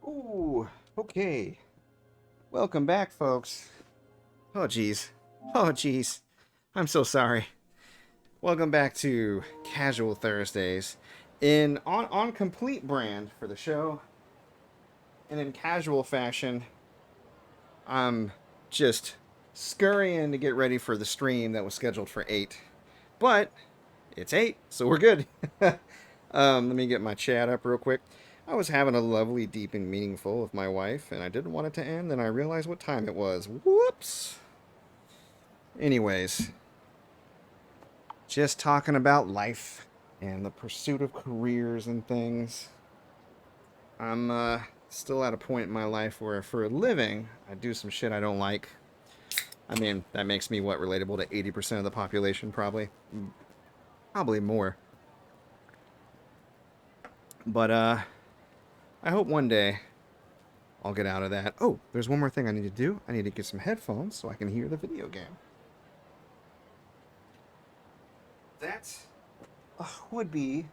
Ooh, okay. Welcome back, folks. Oh, geez. Oh, geez. I'm so sorry. Welcome back to Casual Thursdays. On complete brand for the show, and in casual fashion, I'm just scurrying to get ready for the stream that was scheduled for 8. But it's 8, so we're good. Let me get my chat up real quick. I was having a lovely, deep, and meaningful with my wife, and I didn't want it to end, and I realized what time it was. Whoops. Anyways, just talking about life and the pursuit of careers and things. I'm still at a point in my life where, for a living, I do some shit I don't like. I mean, that makes me, what, relatable to 80% of the population, probably? Probably more. But, I hope one day I'll get out of that. Oh, there's one more thing I need to do. I need to get some headphones so I can hear the video game. That would be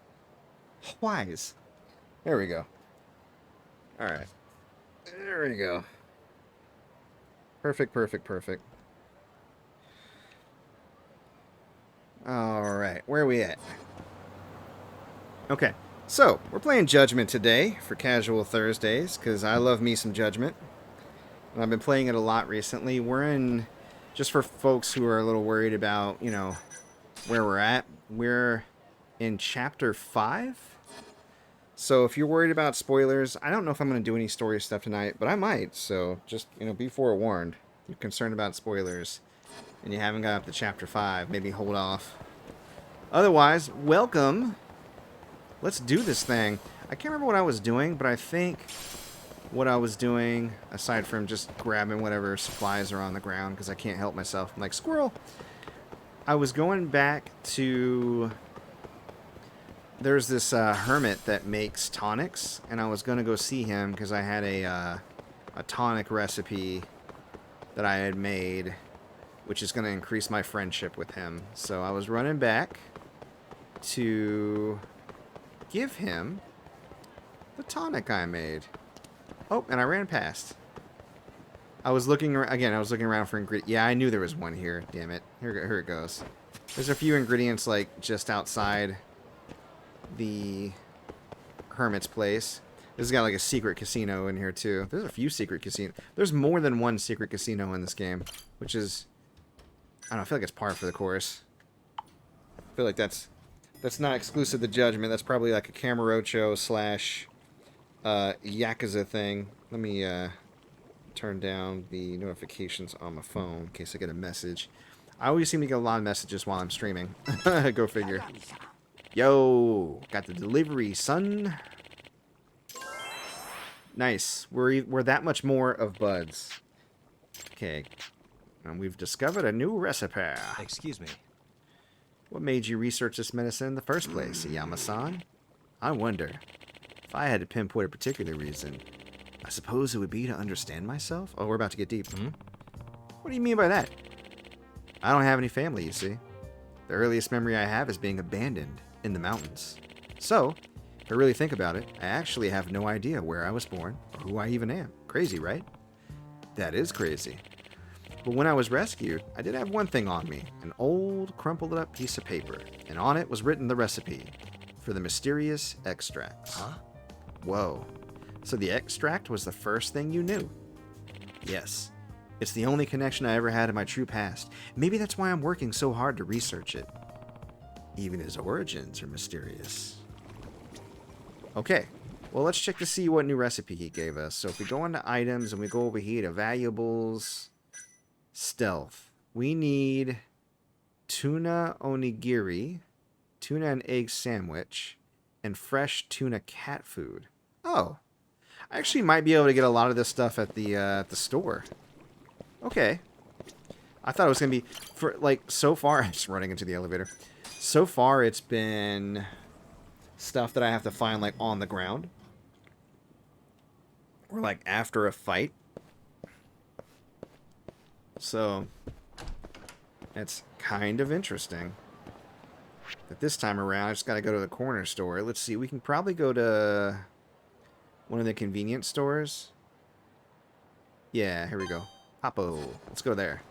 wise. There we go. All right. There we go. Perfect, perfect, perfect. All right. Where are we at? Okay. So, we're playing Judgment today for Casual Thursdays, because I love me some Judgment. And I've been playing it a lot recently. We're in, just for folks who are a little worried about, you know, where we're at, we're in Chapter 5. So if you're worried about spoilers, I don't know if I'm going to do any story stuff tonight, but I might. So just, you know, be forewarned. If you're concerned about spoilers and you haven't got up to Chapter 5, maybe hold off. Otherwise, welcome. Let's do this thing. I can't remember what I was doing, but I think what I was doing, aside from just grabbing whatever supplies are on the ground, because I can't help myself, I'm like, squirrel. I was going back to... There's this hermit that makes tonics, and I was going to go see him because I had a tonic recipe that I had made, which is going to increase my friendship with him. So I was running back to give him the tonic I made. Oh, and I ran past. I was looking around for ingredients. Yeah, I knew there was one here. Damn it. Here it goes. There's a few ingredients, like, just outside the hermit's place. This has got, like, a secret casino in here, too. There's a few secret casinos. There's more than one secret casino in this game, which is... I don't know, I feel like it's par for the course. I feel like that's not exclusive to Judgment. That's probably, like, a Camarocho slash Yakuza thing. Let me, turn down the notifications on my phone in case I get a message. I always seem to get a lot of messages while I'm streaming. Go figure. Yo, got the delivery, son. Nice. We're that much more of buds. Okay. And we've discovered a new recipe. Excuse me. What made you research this medicine in the first place, Yama-san? I wonder. If I had to pinpoint a particular reason, I suppose it would be to understand myself? Oh, we're about to get deep. What do you mean by that? I don't have any family, you see. The earliest memory I have is being abandoned in the mountains. So, if I really think about it, I actually have no idea where I was born or who I even am. Crazy, right? That is crazy. But when I was rescued, I did have one thing on me, an old, crumpled up piece of paper, and on it was written the recipe for the mysterious extracts. Huh? Whoa. So the extract was the first thing you knew? Yes. It's the only connection I ever had to my true past. Maybe that's why I'm working so hard to research it. Even his origins are mysterious. Okay. Well, let's check to see what new recipe he gave us. So if we go into items and we go over here to valuables, stealth. We need tuna onigiri, tuna and egg sandwich, and fresh tuna cat food. Oh. I actually might be able to get a lot of this stuff at the store. Okay. I thought it was going to be, for like, so far, I'm just running into the elevator. So far, it's been stuff that I have to find, like, on the ground. Or, like, after a fight. So, it's kind of interesting. But this time around, I just got to go to the corner store. Let's see, we can probably go to One of the convenience stores. Yeah, here we go. Papo. Let's go there.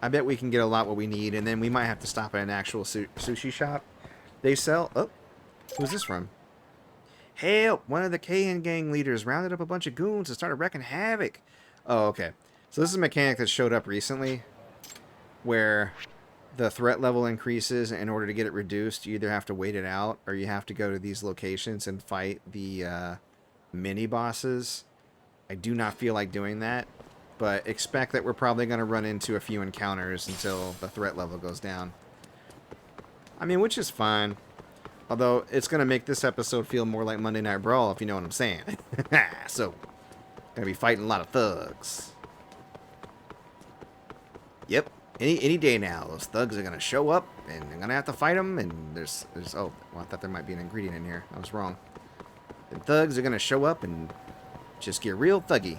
I bet we can get a lot what we need, and then we might have to stop at an actual sushi shop. They sell... Oh, who's this from? Help! One of the KN gang leaders rounded up a bunch of goons and started wrecking havoc. Oh, okay. So this is a mechanic that showed up recently where the threat level increases. In order to get it reduced, you either have to wait it out or you have to go to these locations and fight the mini bosses. I do not feel like doing that, but expect that we're probably going to run into a few encounters until the threat level goes down. I mean, which is fine. Although, it's going to make this episode feel more like Monday Night Brawl, if you know what I'm saying. So, going to be fighting a lot of thugs. Yep. Any day now, those thugs are going to show up, and I'm going to have to fight them, and there's... Oh, well, I thought there might be an ingredient in here. I was wrong. The thugs are going to show up and just get real thuggy.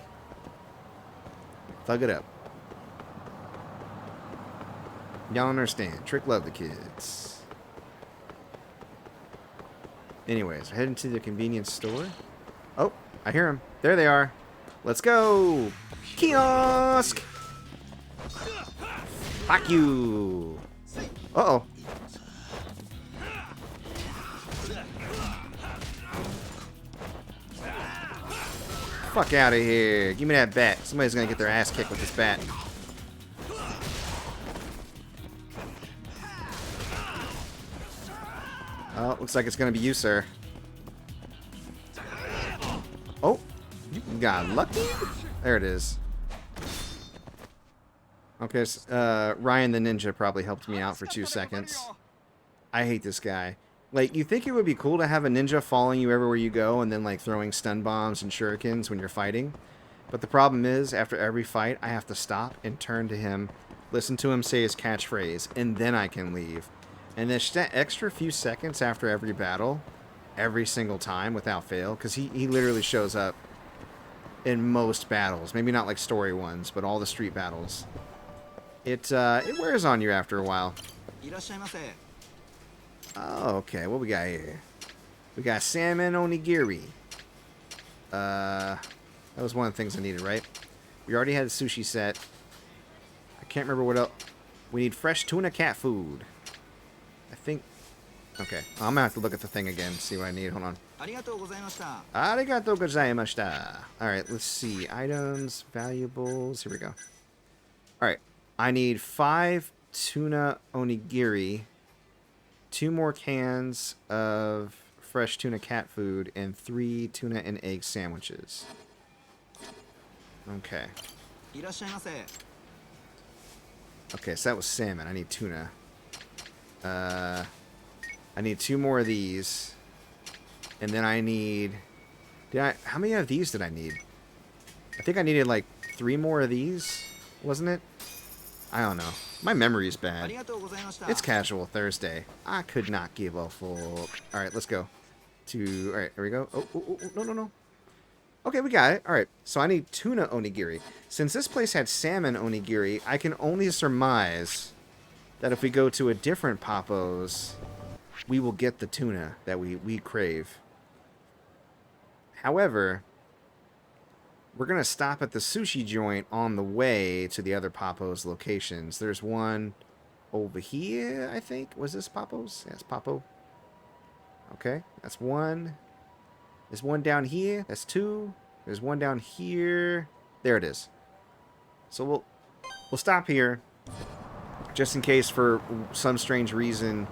Thug it up. Y'all understand. Trick love the kids. Anyways, we're heading to the convenience store. Oh, I hear them. There they are. Let's go. Kiosk. Fuck you. Uh-oh. Fuck out of here. Give me that bat. Somebody's gonna get their ass kicked with this bat. Oh, looks like it's gonna be you, sir. Oh, you got lucky? There it is. Okay, so, Ryan the Ninja probably helped me out for 2 seconds. I hate this guy. Like, you think it would be cool to have a ninja following you everywhere you go and then, like, throwing stun bombs and shurikens when you're fighting. But the problem is, after every fight, I have to stop and turn to him, listen to him say his catchphrase, and then I can leave. And there's that extra few seconds after every battle, every single time, without fail, because he literally shows up in most battles. Maybe not, like, story ones, but all the street battles. It wears on you after a while. Oh, okay. What we got here? We got salmon onigiri. That was one of the things I needed, right? We already had a sushi set. I can't remember what else. We need fresh tuna cat food. I think... Okay. I'm gonna have to look at the thing again, see what I need. Hold on. Arigatou gozaimashita. Alright, let's see. Items, valuables. Here we go. Alright. I need 5 tuna onigiri, 2 more cans of fresh tuna cat food, and 3 tuna and egg sandwiches. Okay. Okay, so that was salmon. I need tuna. I need 2 more of these. And then I need... How many of these did I need? I think I needed like 3 more of these, wasn't it? I don't know. My memory's bad. It's Casual Thursday. I could not give a fuck. Alright, let's go. Alright, here we go. Oh, no. Okay, we got it. Alright, so I need tuna onigiri. Since this place had salmon onigiri, I can only surmise that if we go to a different Papo's, we will get the tuna that we crave. However... we're going to stop at the sushi joint on the way to the other Papo's locations. There's one over here, I think. Was this Papo's? Yeah, it's Papo. Okay, that's 1. There's 1 down here. That's 2. There's 1 down here. There it is. So we'll stop here. Just in case for some strange reason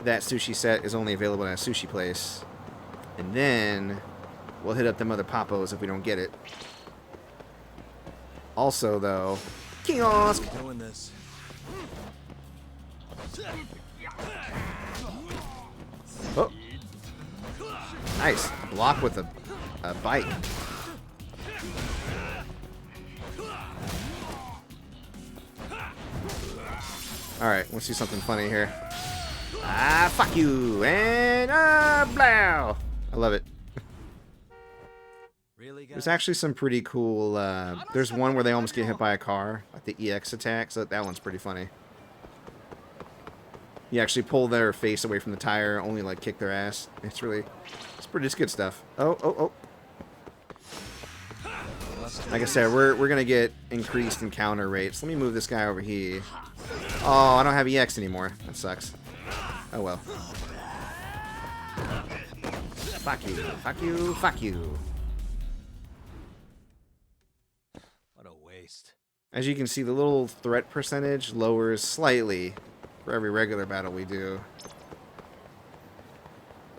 that sushi set is only available at a sushi place. And then we'll hit up them other Papo's if we don't get it. Also, though, kiosk. Doing this. Oh, nice block with a bite. All right, let's see something funny here. Ah, fuck you and blow. I love it. There's actually some pretty cool, there's one where they almost get hit by a car, like the EX attack, so that one's pretty funny. You actually pull their face away from the tire, only like kick their ass. It's good stuff. Oh. Like I said, we're gonna get increased encounter rates. Let me move this guy over here. Oh, I don't have EX anymore. That sucks. Oh well. Fuck you, fuck you, fuck you. What a waste. As you can see, the little threat percentage lowers slightly for every regular battle we do.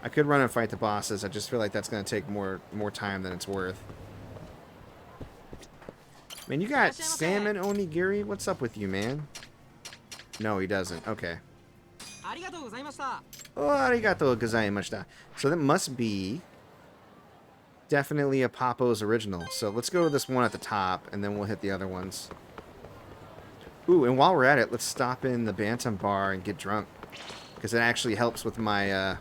I could run and fight the bosses. I just feel like that's going to take more time than it's worth. Man, you got salmon onigiri? What's up with you, man? No, he doesn't. Okay. Oh, arigatou gozaimashita. So that must be definitely a Papo's original. So let's go to this one at the top, and then we'll hit the other ones. Ooh, and while we're at it, let's stop in the Bantam bar and get drunk. Because it actually helps with my,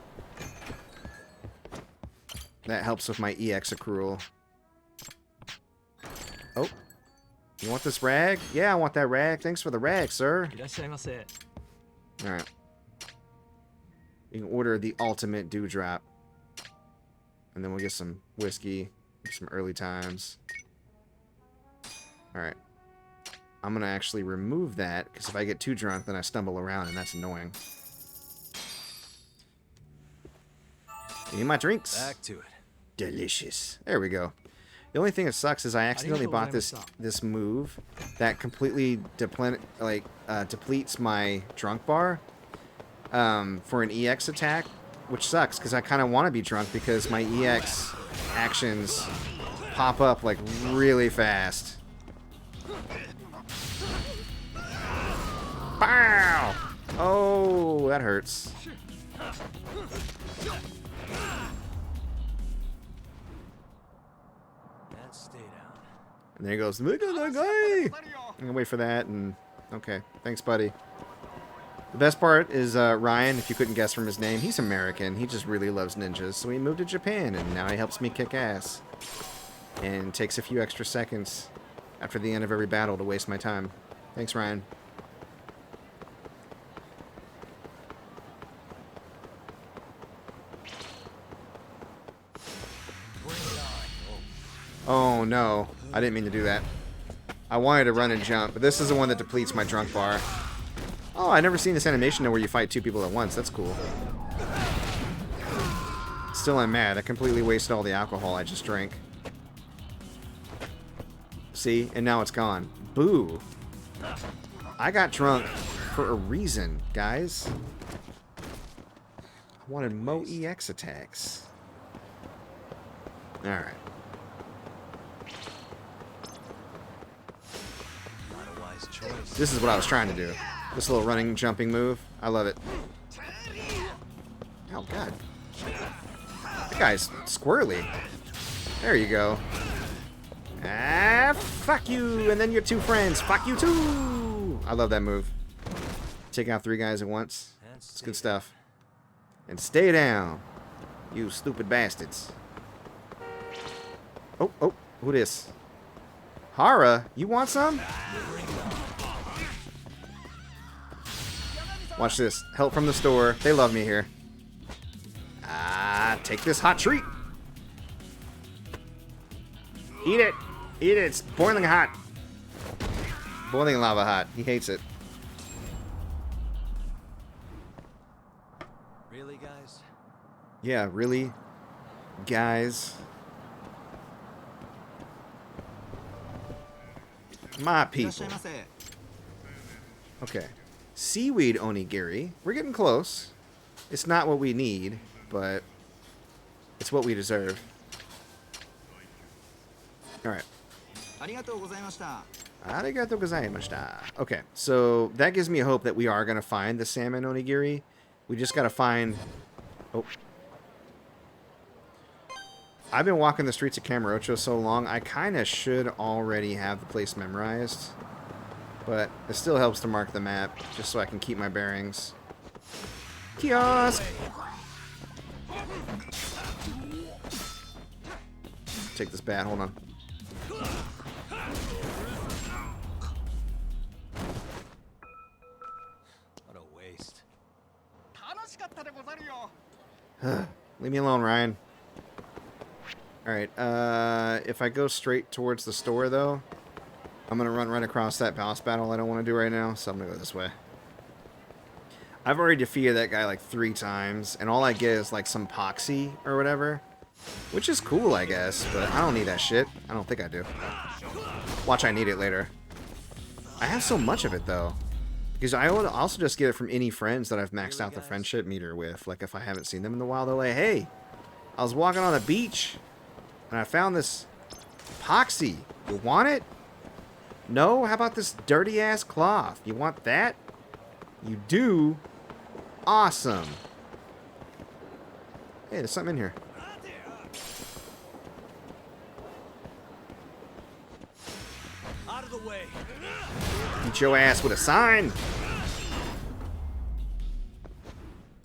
that helps with my EX accrual. Oh. You want this rag? Yeah, I want that rag. Thanks for the rag, sir. Alright. You can order the ultimate dewdrop. And then we'll get some whiskey, some early times. Alright. I'm going to actually remove that, because if I get too drunk, then I stumble around, and that's annoying. Give me my drinks. Back to it. Delicious. There we go. The only thing that sucks is I accidentally bought this move that completely depletes my drunk bar for an EX attack, which sucks because I kind of want to be drunk because my EX actions pop up like really fast. Pow! Oh, that hurts. And there he goes, look at that guy! I'm gonna wait for that, and okay, thanks, buddy. The best part is Ryan, if you couldn't guess from his name, he's American. He just really loves ninjas, so he moved to Japan, and now he helps me kick ass. And takes a few extra seconds after the end of every battle to waste my time. Thanks, Ryan. Oh no, I didn't mean to do that. I wanted to run and jump, but this is the one that depletes my drunk bar. Oh, I've never seen this animation where you fight two people at once. That's cool. Still, I'm mad. I completely wasted all the alcohol I just drank. See? And now it's gone. Boo. I got drunk for a reason, guys. I wanted Mo EX attacks. Alright. This is what I was trying to do. This little running, jumping move. I love it. Oh, God. That guy's squirrely. There you go. Ah, fuck you. And then your two friends. Fuck you, too. I love that move. Take out 3 guys at once. It's good stuff. And stay down, you stupid bastards. Oh, oh. Who this? Hara, you want some? Watch this. Help from the store. They love me here. Ah, take this hot treat. Eat it. Eat it. It's boiling hot. Boiling lava hot. He hates it. Really, guys? Yeah, really, guys. My people. Okay. Seaweed onigiri. We're getting close. It's not what we need, but it's what we deserve. Alright. Arigatou gozaimashita. Okay, so that gives me hope that we are going to find the salmon onigiri. We just got to find... Oh. I've been walking the streets of Kamurocho so long, I kind of should already have the place memorized. But it still helps to mark the map, just so I can keep my bearings. Kiosk! Take this bat, hold on. What a waste. Leave me alone, Ryan. Alright, if I go straight towards the store, though, I'm going to run right across that boss battle I don't want to do right now, so I'm going to go this way. I've already defeated that guy like 3 times, and all I get is like some poxy or whatever, which is cool, I guess, but I don't need that shit. I don't think I do. Watch, I need it later. I have so much of it, though, because I would also just get it from any friends that I've maxed out the friendship meter with. Like, if I haven't seen them in a while, they're like, hey, I was walking on the beach, and I found this poxy. You want it? No? How about this dirty-ass cloth? You want that? You do? Awesome. Hey, there's something in here. Out of the way. Beat your ass with a sign.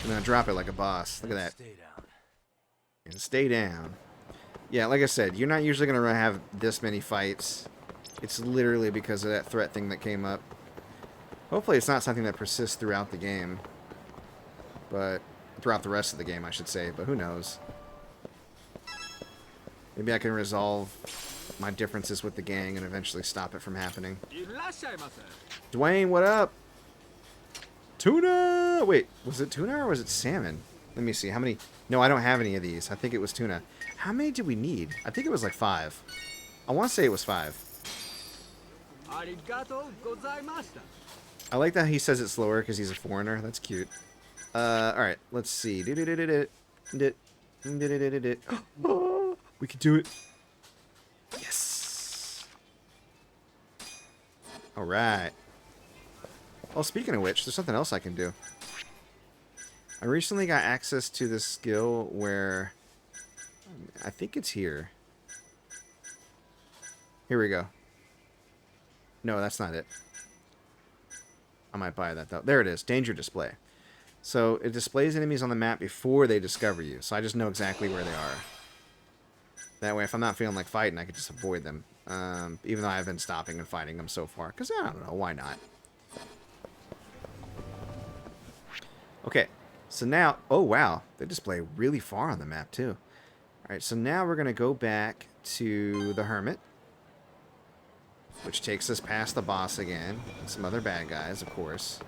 I'm gonna drop it like a boss. Look at that. Stay down. And stay down. Yeah, like I said, you're not usually gonna have this many fights. It's literally because of that threat thing that came up. Hopefully it's not something that persists throughout the game. But throughout the rest of the game, I should say. But who knows? Maybe I can resolve my differences with the gang and eventually stop it from happening. Dwayne, what up? Tuna! Wait, was it tuna or was it salmon? Let me see. How many? No, I don't have any of these. I think it was tuna. How many did we need? I think it was like 5. I want to say it was 5. I like that he says it slower because he's a foreigner. That's cute. Alright, let's see. We can do it. Yes. Alright. Oh, speaking of which, there's something else I can do. I recently got access to this skill where... I think it's here. Here we go. No, that's not it. I might buy that, though. There it is. Danger display. So, it displays enemies on the map before they discover you. So, I just know exactly where they are. That way, if I'm not feeling like fighting, I can just avoid them. Even though I've been stopping and fighting them so far. Because, I don't know. Why not? Okay. So, now... Oh, wow. They display really far on the map, too. Alright, so now we're going to go back to the Hermit. Which takes us past the boss again. And some other bad guys, of course.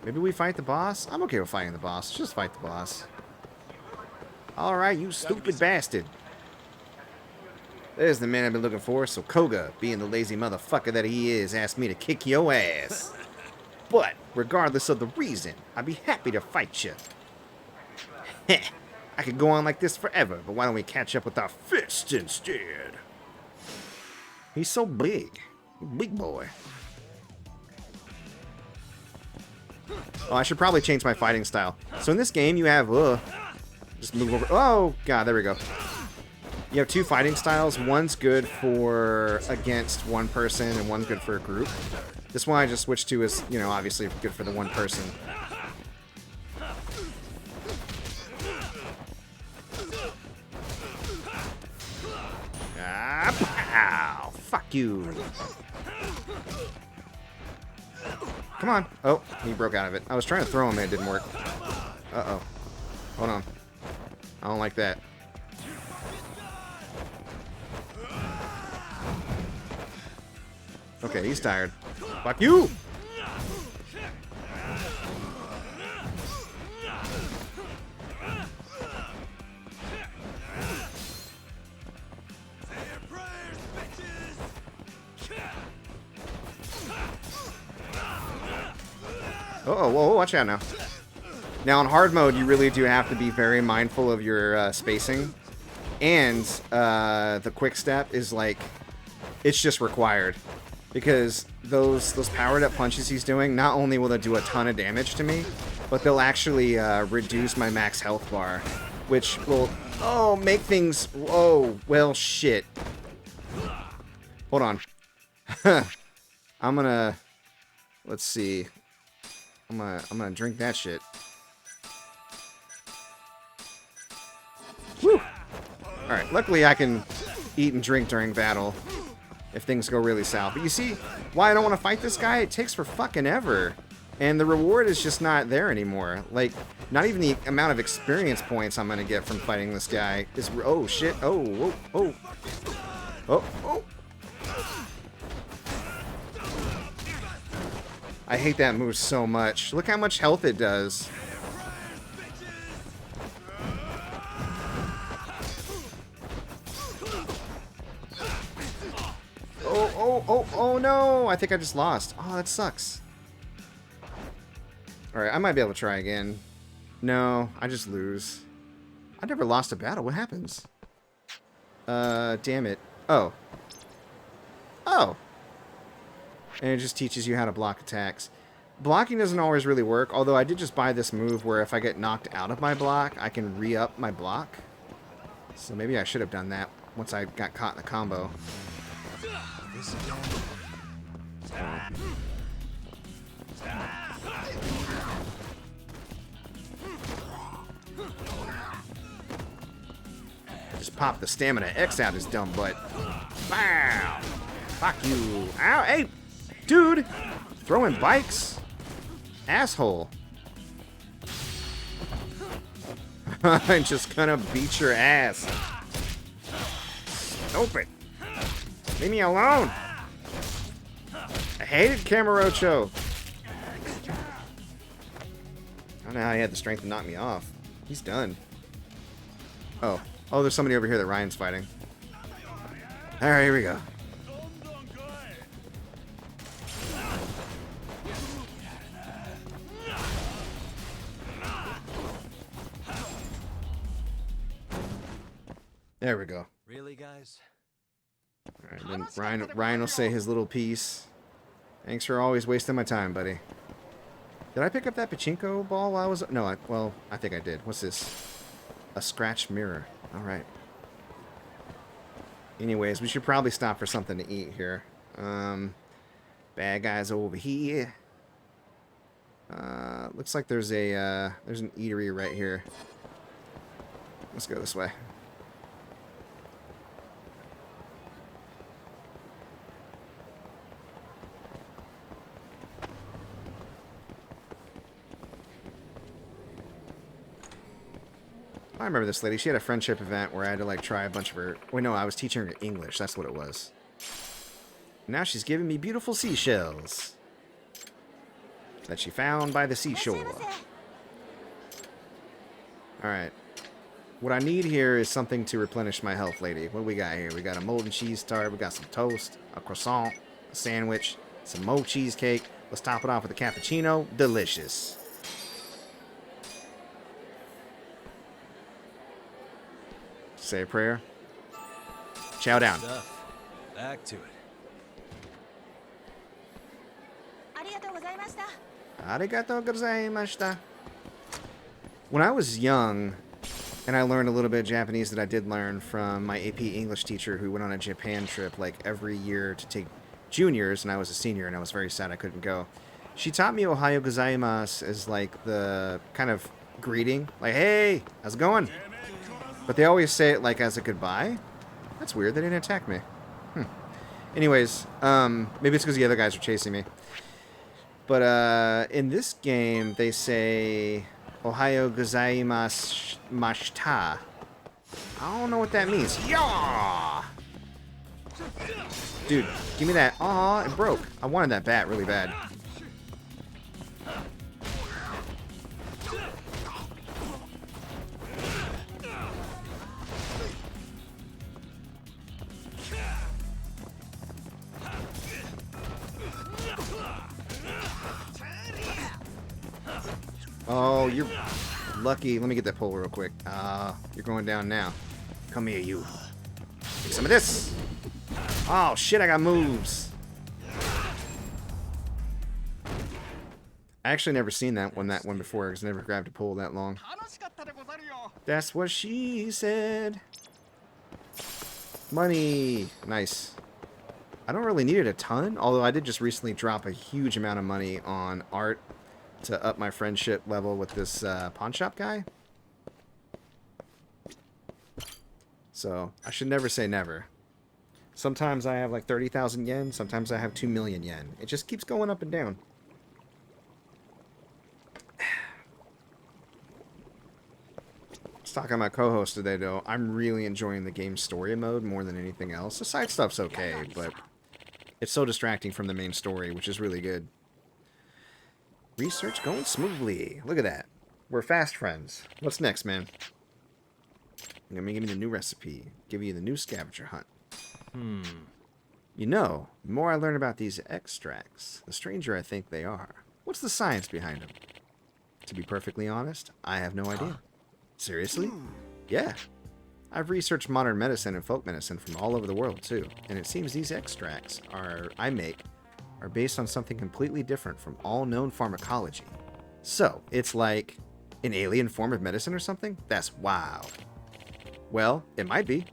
Maybe we fight the boss? I'm okay with fighting the boss. Let's just fight the boss. Alright, you stupid bastard. There's the man I've been looking for. So Koga, being the lazy motherfucker that he is, asked me to kick your ass. But, regardless of the reason, I'd be happy to fight you. Heh. I could go on like this forever, but why don't we catch up with our fist instead? He's so big. Big boy. Oh, I should probably change my fighting style. So in this game, you have... just move over. Oh, God, there we go. You have 2 fighting styles. One's good for against one person, and one's good for a group. This one I just switched to is, you know, obviously good for the one person. Pow! Fuck you. Come on. Oh, he broke out of it. I was trying to throw him and it didn't work. Uh-oh. Hold on. I don't like that. Okay, he's tired. Fuck you! Uh-oh, whoa, watch out now. Now, on hard mode, you really do have to be very mindful of your spacing. And the quick step is like, it's just required. Because those powered-up punches he's doing, not only will they do a ton of damage to me, but they'll actually reduce my max health bar. Which will, make things, well, shit. Hold on. I'm gonna, let's see. I'm gonna drink that shit. Woo! Alright, luckily I can eat and drink during battle if things go really south. But you see why I don't want to fight this guy? It takes for fucking ever. And the reward is just not there anymore. Like, not even the amount of experience points I'm going to get from fighting this guy is... Oh, shit. Oh, whoa, oh. Oh, oh. I hate that move so much. Look how much health it does. Oh no! I think I just lost. Oh, that sucks. Alright, I might be able to try again. No, I just lose. I never lost a battle. What happens? Damn it. Oh. Oh. And it just teaches you how to block attacks. Blocking doesn't always really work, although I did just buy this move where if I get knocked out of my block, I can re-up my block. So maybe I should have done that once I got caught in the combo. Just pop the stamina X out his dumb butt. Wow! Fuck you. Ow! Hey! Dude! Throwing bikes? Asshole. I'm just gonna beat your ass. Stupid. Leave me alone. I hated Camarocho. I don't know how he had the strength to knock me off. He's done. Oh. Oh, there's somebody over here that Ryan's fighting. Alright, here we go. There we go. Really, guys? Alright, then Ryan will say his little piece. Thanks for always wasting my time, buddy. Did I pick up that pachinko ball while I was... No, well, I think I did. What's this? A scratch mirror. Alright. Anyways, we should probably stop for something to eat here. Bad guys over here. Looks like there's an eatery right here. Let's go this way. I remember this lady. She had a friendship event where I had to, like, try a bunch of her... Wait, no, I was teaching her English. That's what it was. Now she's giving me beautiful seashells that she found by the seashore. Alright. What I need here is something to replenish my health, lady. What do we got here? We got a molten cheese tart. We got some toast, a croissant, a sandwich, some mo cheesecake. Let's top it off with a cappuccino. Delicious. Say a prayer. Chow down. Back to it. Arigatou gozaimashita. When I was young, and I learned a little bit of Japanese that I did learn from my AP English teacher who went on a Japan trip like every year to take juniors, and I was a senior, and I was very sad I couldn't go. She taught me Ohayo gozaimasu as like the kind of greeting. Like, hey, how's it going? But they always say it like as a goodbye. That's weird. They didn't attack me. Anyways, maybe it's because the other guys are chasing me. But in this game, they say Ohayo gozaimasu mashita. I don't know what that means. Yaw! Dude, give me that. Aw, it broke. I wanted that bat really bad. Oh, you're lucky. Let me get that pole real quick. You're going down now. Come here, you. Take some of this. Oh, shit, I got moves. I actually never seen that one before, because I never grabbed a pole that long. That's what she said. Money. Nice. I don't really need it a ton, although I did just recently drop a huge amount of money on art to up my friendship level with this pawn shop guy. So, I should never say never. Sometimes I have like 30,000 yen, sometimes I have 2 million yen. It just keeps going up and down. talking to my co-host today, though. I'm really enjoying the game story mode more than anything else. The side stuff's okay, but it's so distracting from the main story, which is really good. Research going smoothly. Look at that. We're fast friends. What's next, man? You're gonna give me the new recipe. Give you the new scavenger hunt. You know, the more I learn about these extracts, the stranger I think they are. What's the science behind them? To be perfectly honest, I have no idea. Seriously? Yeah. I've researched modern medicine and folk medicine from all over the world, too. And it seems these extracts I make are based on something completely different from all known pharmacology. So, it's like an alien form of medicine or something? That's wild. Well, it might be.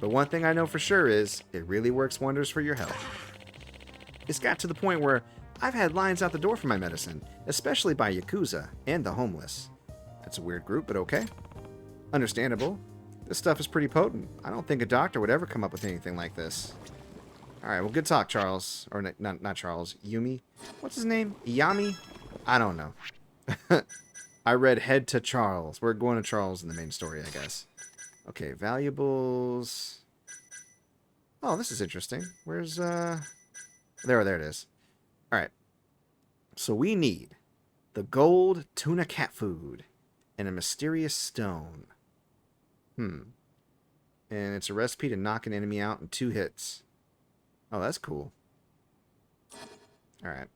But one thing I know for sure is, it really works wonders for your health. It's got to the point where I've had lines out the door for my medicine, especially by Yakuza and the homeless. That's a weird group, but okay. Understandable. This stuff is pretty potent. I don't think a doctor would ever come up with anything like this. Alright, well, good talk, Charles. Or not Charles. Yumi? What's his name? Yami? I don't know. I read head to Charles. We're going to Charles in the main story, I guess. Okay, valuables. Oh, this is interesting. Where's, There it is. Alright. So we need the gold tuna cat food and a mysterious stone. And it's a recipe to knock an enemy out in 2 hits. Oh, that's cool. Alright.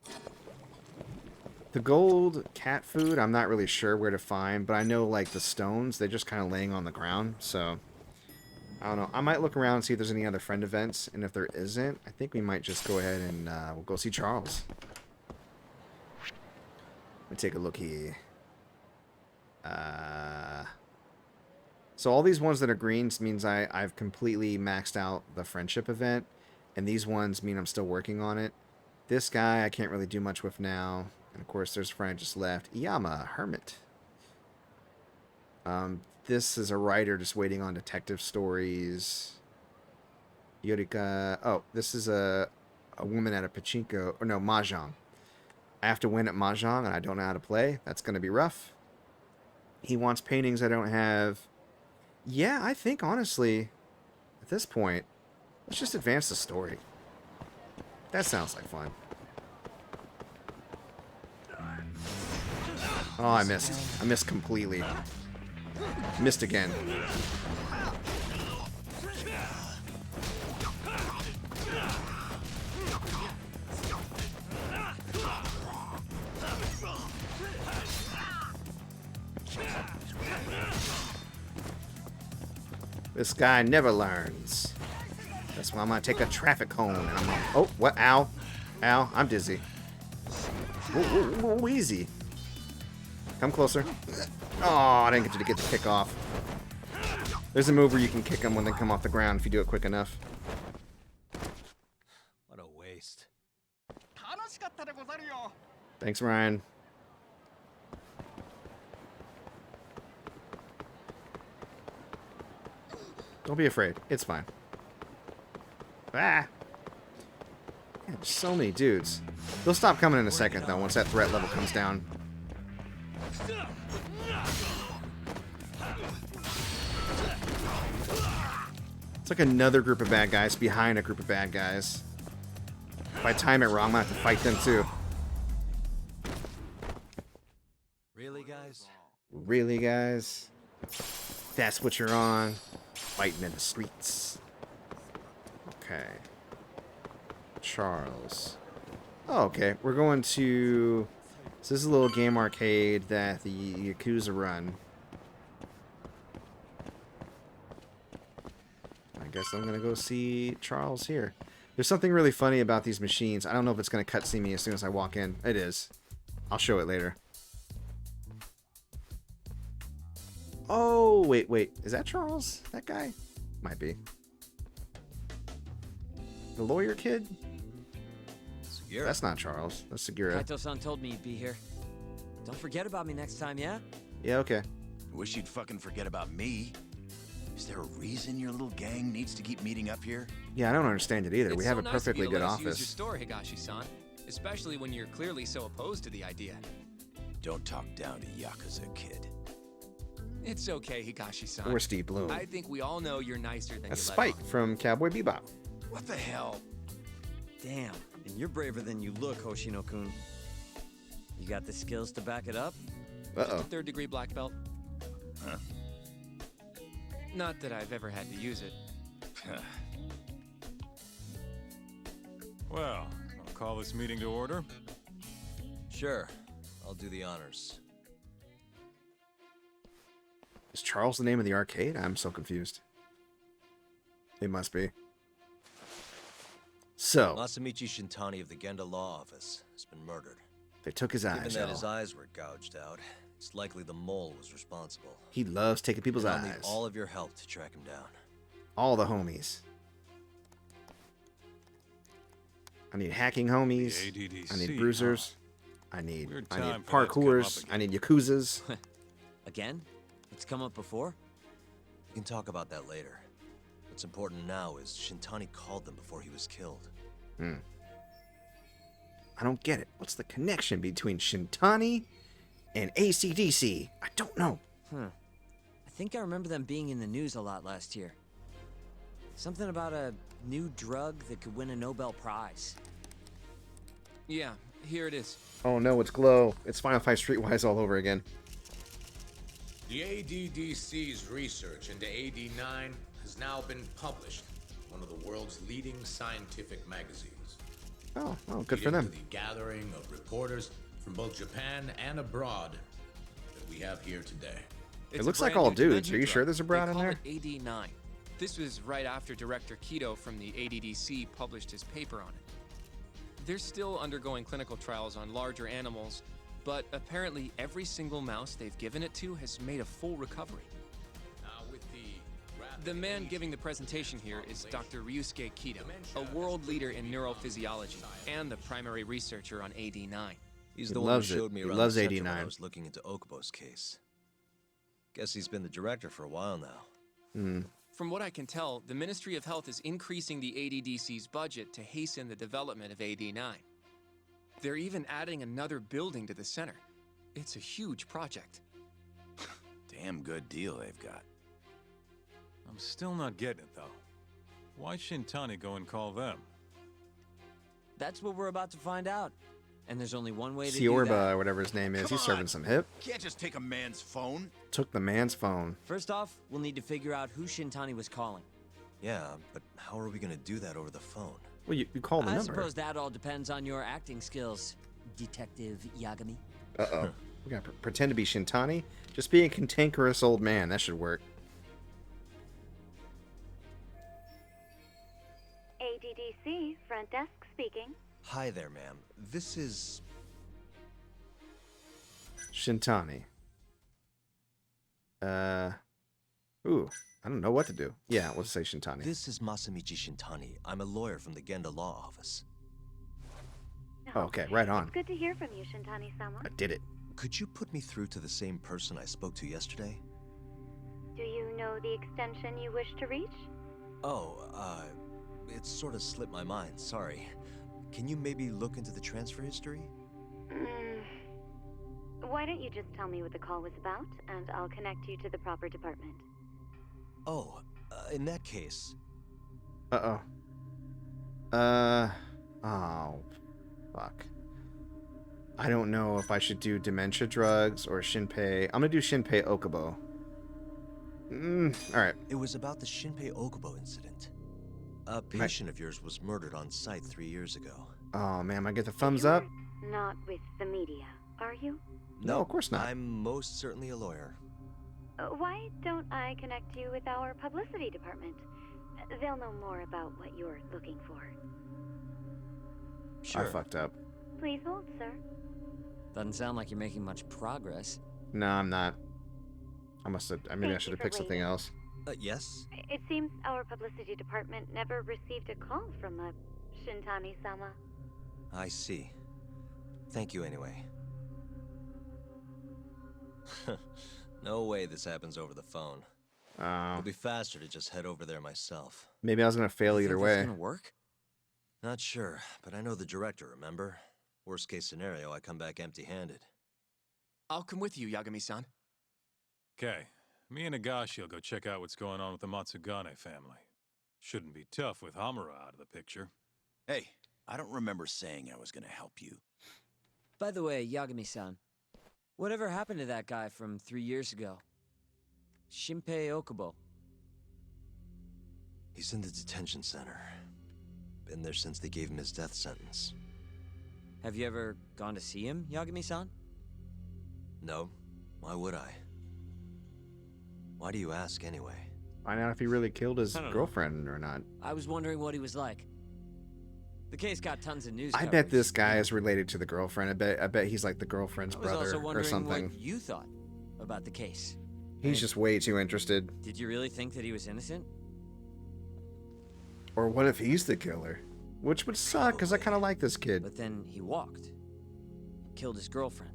The gold cat food, I'm not really sure where to find, but I know, like, the stones, they're just kind of laying on the ground, so I don't know. I might look around and see if there's any other friend events, and if there isn't, I think we might just go ahead and we'll go see Charles. Let me take a look here. So all these ones that are greens means I've completely maxed out the friendship event, and these ones mean I'm still working on it. This guy I can't really do much with now, and of course there's a friend I just left. Iyama, Hermit. This is a writer just waiting on detective stories. Yorika. Oh, this is a woman at a pachinko, or no, mahjong. I have to win at mahjong, and I don't know how to play. That's going to be rough. He wants paintings I don't have. Yeah, I think, honestly, at this point, let's just advance the story. That sounds like fun. Oh, I missed. I missed completely. Missed again. This guy never learns. That's why I'm gonna take a traffic cone. And I'm gonna, oh, what? Ow. Ow. I'm dizzy. Ooh, easy. Come closer. Oh, I didn't get you to get the kick off. There's a move where you can kick them when they come off the ground if you do it quick enough. What a waste. Thanks, Ryan. Don't be afraid. It's fine. Ah! Man, there's so many dudes. They'll stop coming in a second, though, once that threat level comes down. It's like another group of bad guys behind a group of bad guys. If I time it wrong, I'm gonna have to fight them, too. Really, guys? Really, guys? That's what you're on. Fighting in the streets. Okay. Charles. Oh, okay. We're going to... So this is a little game arcade that the Yakuza run. I guess I'm going to go see Charles here. There's something really funny about these machines. I don't know if it's going to cutscene me as soon as I walk in. It is. I'll show it later. Oh, wait. Is that Charles? That guy? Might be. The lawyer kid? Segura. That's not Charles. That's Segura. Kaito-san told me you'd be here. Don't forget about me next time, yeah? Yeah, okay. Wish you'd fucking forget about me. Is there a reason your little gang needs to keep meeting up here? Yeah, I don't understand it either. It's We have so a nice perfectly of you to good let us use office. your store, Higashi-san. Especially when you're clearly so opposed to the idea. Don't talk down to Yakuza, kid. It's okay, Higashi-san. Or Steve Bloom. I think we all know you're nicer than That's you let Spike on. from Cowboy Bebop. What the hell? Damn, and you're braver than you look, Hoshino-kun. You got the skills to back it up? Just Uh-oh. a third-degree black belt. Huh? Not that I've ever had to use it. Well, I'll call this meeting to order. Sure. I'll do the honors. Is Charles the name of the arcade? I'm so confused. It must be. So, Masamichi Shintani of the Genda Law Office has been murdered. they took his Given eyes, that his y'all. eyes were gouged out, it's likely the mole was responsible. He loves taking people's And I'll need eyes. all of your help to track him down. All the homies. I need hacking homies. The ADDC, I need bruisers. I need Weird I time need for that to come up parkours. again. I need yakuzas. Again? It's come up before? We can talk about that later. What's important now is Shintani called them before he was killed. I don't get it. What's the connection between Shintani and AC/DC? I don't know. I think I remember them being in the news a lot last year. Something about a new drug that could win a Nobel Prize. Yeah, here it is. Oh no, it's Glow. It's Final Fight Streetwise all over again. The ADDC's research into AD9 has now been published in one of the world's leading scientific magazines. Oh, good for Leading them. to the gathering of reporters from both Japan and abroad that we have here today. It's a looks like brand all new dudes. dementia Are you sure drug. there's a broad They in call there? it AD9. This was right after Director Kido from the ADDC published his paper on it. They're still undergoing clinical trials on larger animals, but apparently every single mouse they've given it to has made a full recovery. Now with The man giving the presentation here is Dr. Ryusuke Kido, a world leader in neurophysiology and the primary researcher on AD9. He's He the one who loves it. showed me He around loves the center when 89. I was looking into Okubo's case. Guess he's been the director for a while now. From what I can tell, the Ministry of Health is increasing the ADDC's budget to hasten the development of AD9. They're even adding another building to the center. It's a huge project. Damn good deal they've got. I'm still not getting it, though. Why Shintani go and call them? That's what we're about to find out. And there's only one way to do Siorba, that. or whatever his name is. Come He's serving on. some hip. Can't just take a man's phone. Took the man's phone. First off, we'll need to figure out who Shintani was calling. Yeah, but how are we gonna do that over the phone? Well, you call the I number. suppose that all depends on your acting skills, Detective Yagami. Uh-oh. We gotta pretend to be Shintani? Just be a cantankerous old man. That should work. ADDC, front desk speaking. Hi there, ma'am. This is... Shintani. Ooh. I don't know what to do. Yeah, let's say Shintani. This is Masamichi Shintani. I'm a lawyer from the Genda Law Office. Oh, okay, right on. It's good to hear from you, Shintani-sama. I did it. Could you put me through to the same person I spoke to yesterday? Do you know the extension you wish to reach? Oh, it sort of slipped my mind, sorry. Can you maybe look into the transfer history? Why don't you just tell me what the call was about, and I'll connect you to the proper department. Oh, in that case, Uh-oh. Oh. Fuck. I don't know if I should do dementia drugs or Shinpei. I'm gonna do Shinpei Okubo. Alright. it was about the Shinpei Okubo incident. A patient of yours was murdered on site 3 years ago. Oh, man, I get the thumbs You're up? Not with the media, are you? No, of course not. I'm most certainly a lawyer. Why don't I connect you with our publicity department? They'll know more about what you're looking for. Sure. I fucked up. Please hold, sir. Doesn't sound like you're making much progress. No, I'm not. I must have. I mean, I Thank should you have for picked something waiting. else. Yes? It seems our publicity department never received a call from a Shintani-sama. I see. Thank you anyway. No way this happens over the phone. It'll be faster to just head over there myself. Maybe I was gonna fail You either think that's way. gonna work? Not sure, but I know the director, remember? Worst case scenario, I come back empty-handed. I'll come with you, Yagami-san. Okay, Me and Nagashi will go check out what's going on with the Matsugane family. Shouldn't be tough with Hamura out of the picture. Hey, I don't remember saying I was gonna help you. By the way, Yagami-san, whatever happened to that guy from 3 years ago? Shinpei Okubo. He's in the detention center. Been there since they gave him his death sentence. Have you ever gone to see him, Yagami-san? No, why would I? Why do you ask anyway? Find out if he really killed his I don't know. girlfriend or not. I was wondering what he was like. The case got tons of news I bet coverage. this guy is related to the girlfriend. I bet he's like the girlfriend's I was brother also or wondering something. what you thought about the case. He's just way too interested. Did you really think that he was innocent? Or what if he's the killer? Which would suck, because I kind of like this kid. But then he walked. And killed his girlfriend.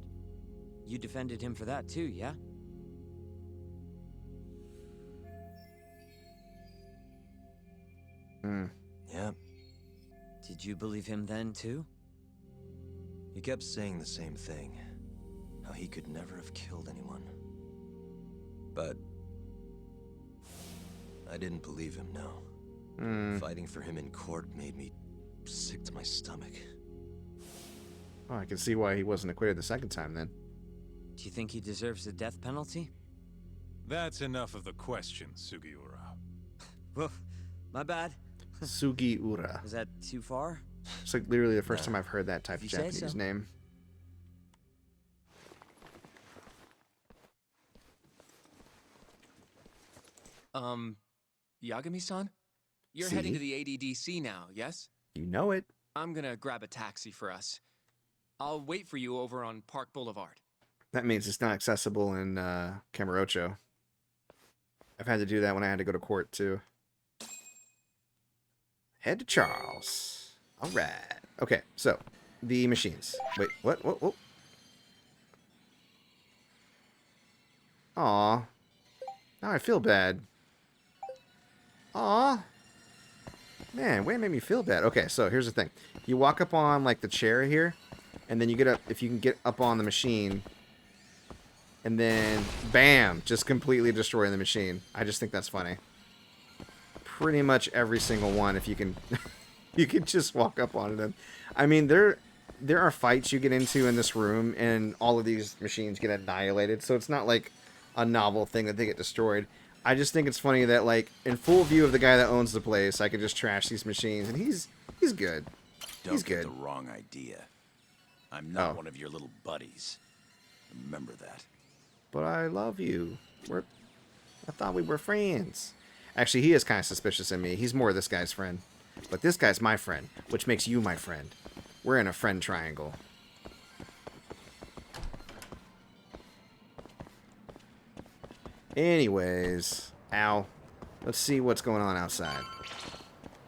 You defended him for that too, yeah? Hmm. Yeah, Did you believe him then too? he kept saying the same thing. How he could never have killed anyone. But I didn't believe him, no. Hmm. Fighting for him in court made me sick to my stomach. Oh, I can see why he wasn't acquitted the second time then. Do you think he deserves the death penalty? That's enough of the questions, Sugiura. Well, my bad. Sugiura. Was that too far? It's like literally the first time I've heard that type of If you say Japanese so. name. Yagami-san? You're See? heading to the ADDC now, yes? You know it. I'm gonna grab a taxi for us. I'll wait for you over on Park Boulevard. That means it's not accessible in Kamurocho. I've had to do that when I had to go to court too. Head to Charles. All right. Okay, so the machines. Wait, what? What? Aw. Now I feel bad. Aw. Man, way it made me feel bad. Okay, so here's the thing. You walk up on like the chair here, and then you get up, if you can get up on the machine, and then bam, just completely destroy the machine. I just think that's funny. Pretty much every single one, if you can you can just walk up on them. I mean, there are fights you get into in this room and all of these machines get annihilated, so it's not like a novel thing that they get destroyed. I just think it's funny that, like, in full view of the guy that owns the place, I could just trash these machines, and he's good. Don't He's get good. the wrong idea. I'm not Oh. one of your little buddies. Remember that. But I love you. I thought we were friends. Actually, he is kind of suspicious of me. He's more this guy's friend. But this guy's my friend, which makes you my friend. We're in a friend triangle. Anyways, ow. Let's see what's going on outside.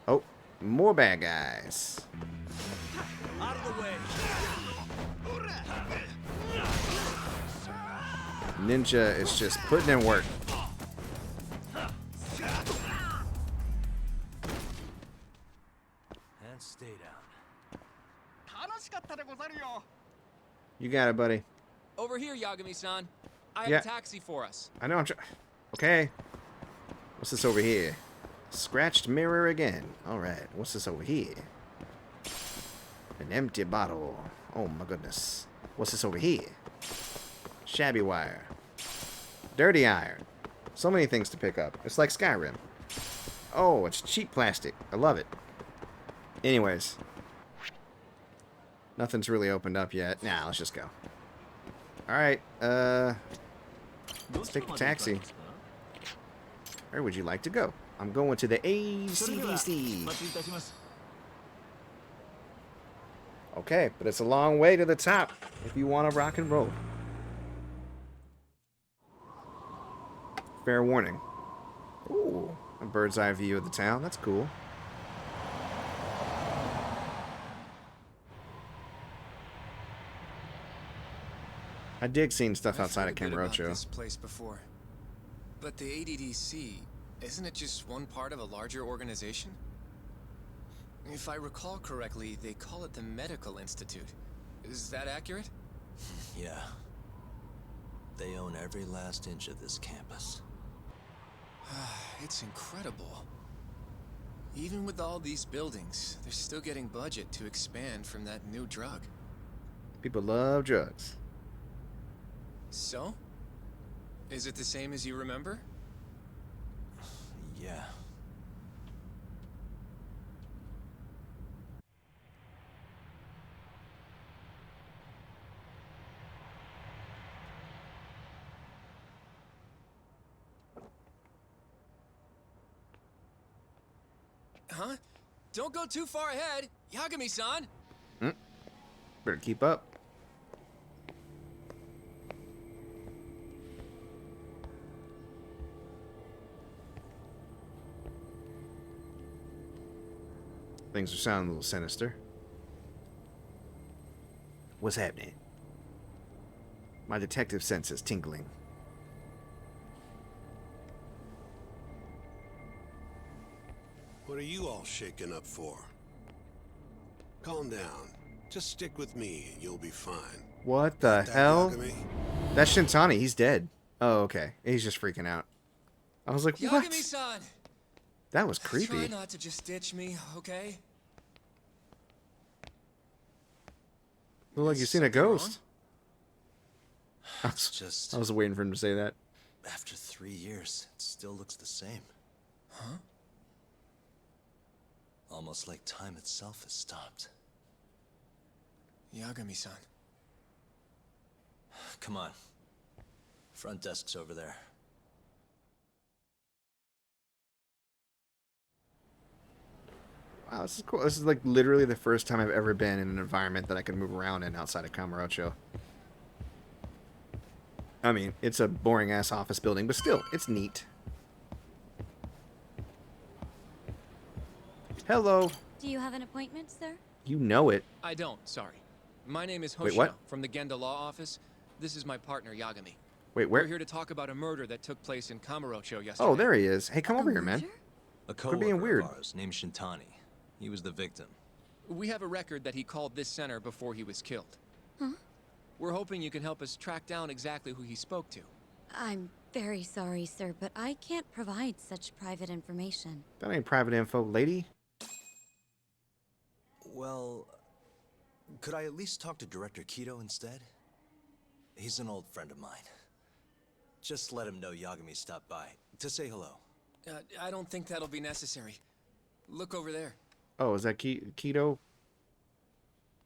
Oh, more bad guys. Out of the way. Ninja is just putting in work. And stay down. You got it, buddy. Over here, Yagami-san. I have Yeah. a taxi for us. I know I'm trying. Okay. What's this over here? Scratched mirror again. Alright. What's this over here? An empty bottle. Oh my goodness. What's this over here? Shabby wire. Dirty iron. So many things to pick up. It's like Skyrim. Oh, it's cheap plastic. I love it. Anyways. Nothing's really opened up yet. Nah, let's just go. Alright, let's take the taxi. Where would you like to go? I'm going to the ACDC. Okay, but it's a long way to the top if you want to rock and roll. Fair warning. Ooh, a bird's eye view of the town. That's cool. I dig seeing stuff outside of I've heard a bit about Kamurocho. this place before. But the ADDC, isn't it just one part of a larger organization? If I recall correctly, they call it the Medical Institute. Is that accurate? Yeah. They own every last inch of this campus. It's incredible. Even with all these buildings, they're still getting budget to expand from that new drug. People love drugs. So? Is it the same as you remember? Yeah. Huh? Don't go too far ahead, Yagami-san! Better keep up. Things are sounding a little sinister. What's happening? My detective sense is tingling. What are you all shaken up for? Calm down. Just stick with me and you'll be fine. What the That hell? Yagami? That's Shintani. He's dead. Oh, okay. He's just freaking out. I was like, what? Yagami-san! That was Try creepy. not to just ditch me, okay? Look like Is you've seen a something wrong? ghost. It's just I was waiting for him to say that. after 3 years, it still looks the same. Huh? Almost like time itself has stopped. Yagami-san. Come on. Front desk's over there. Wow, this is cool. This is like literally the first time I've ever been in an environment that I can move around in outside of Kamurocho. I mean, it's a boring ass office building, but still, it's neat. Hello. Do you have an appointment, sir? You know it. I don't, sorry. My name is Wait, Hoshino what? from the Genda Law Office. This is my partner, Yagami. Wait, We're where? here to talk about a murder that took place in Kamurocho yesterday. Oh, there he is. Hey, come over here, man. murder? A Quit being coworker weird. of ours named Shintani. He was the victim. We have a record that he called this center before he was killed. Huh? We're hoping you can help us track down exactly who he spoke to. I'm very sorry, sir, but I can't provide such private information. That ain't private info, lady. Well, could I at least talk to Director Kido instead? He's an old friend of mine. Just let him know Yagami stopped by to say hello. I don't think that'll be necessary. Look over there. Oh, is that Keto?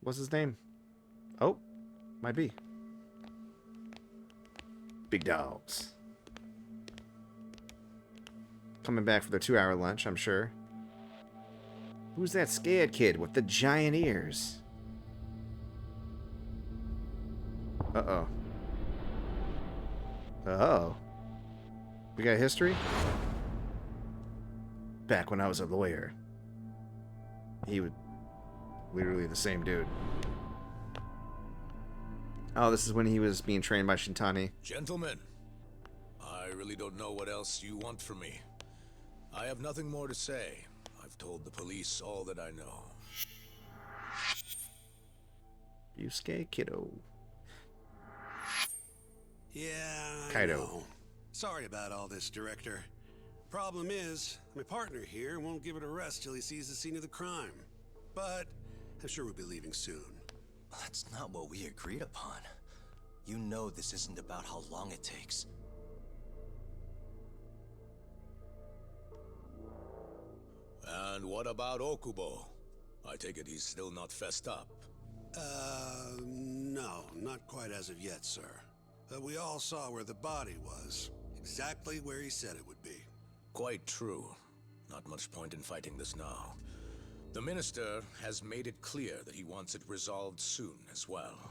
What's his name? Oh, might be. Big dogs. Coming back for their 2-hour lunch, I'm sure. Who's that scared kid with the giant ears? Uh-oh. Uh-oh. We got history? Back when I was a lawyer. He was literally the same dude. Oh, this is when he was being trained by Shintani. Gentlemen, I really don't know what else you want from me. I have nothing more to say. I've told the police all that I know. You scared kiddo. Yeah, I Kaido. know. Sorry about all this, Director. Problem is, my partner here won't give it a rest till he sees the scene of the crime. But I'm sure we'll be leaving soon. That's not what we agreed upon. You know this isn't about how long it takes. And what about Okubo? I take it he's still not fessed up. No, not quite as of yet, sir. But we all saw where the body was. Exactly where he said it would be. Quite true. Not much point in fighting this now. The Minister has made it clear that he wants it resolved soon as well.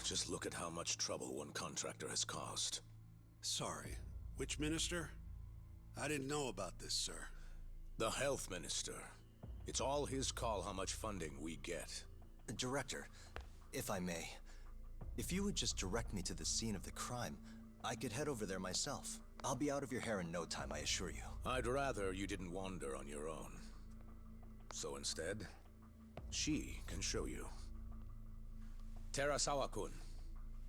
Just look at how much trouble one contractor has caused. Sorry, which minister? I didn't know about this, sir. The Health Minister. It's all his call how much funding we get. Director, if I may, if you would just direct me to the scene of the crime, I could head over there myself. I'll be out of your hair in no time, I assure you. I'd rather you didn't wander on your own. So instead, she can show you. Terasawa-kun,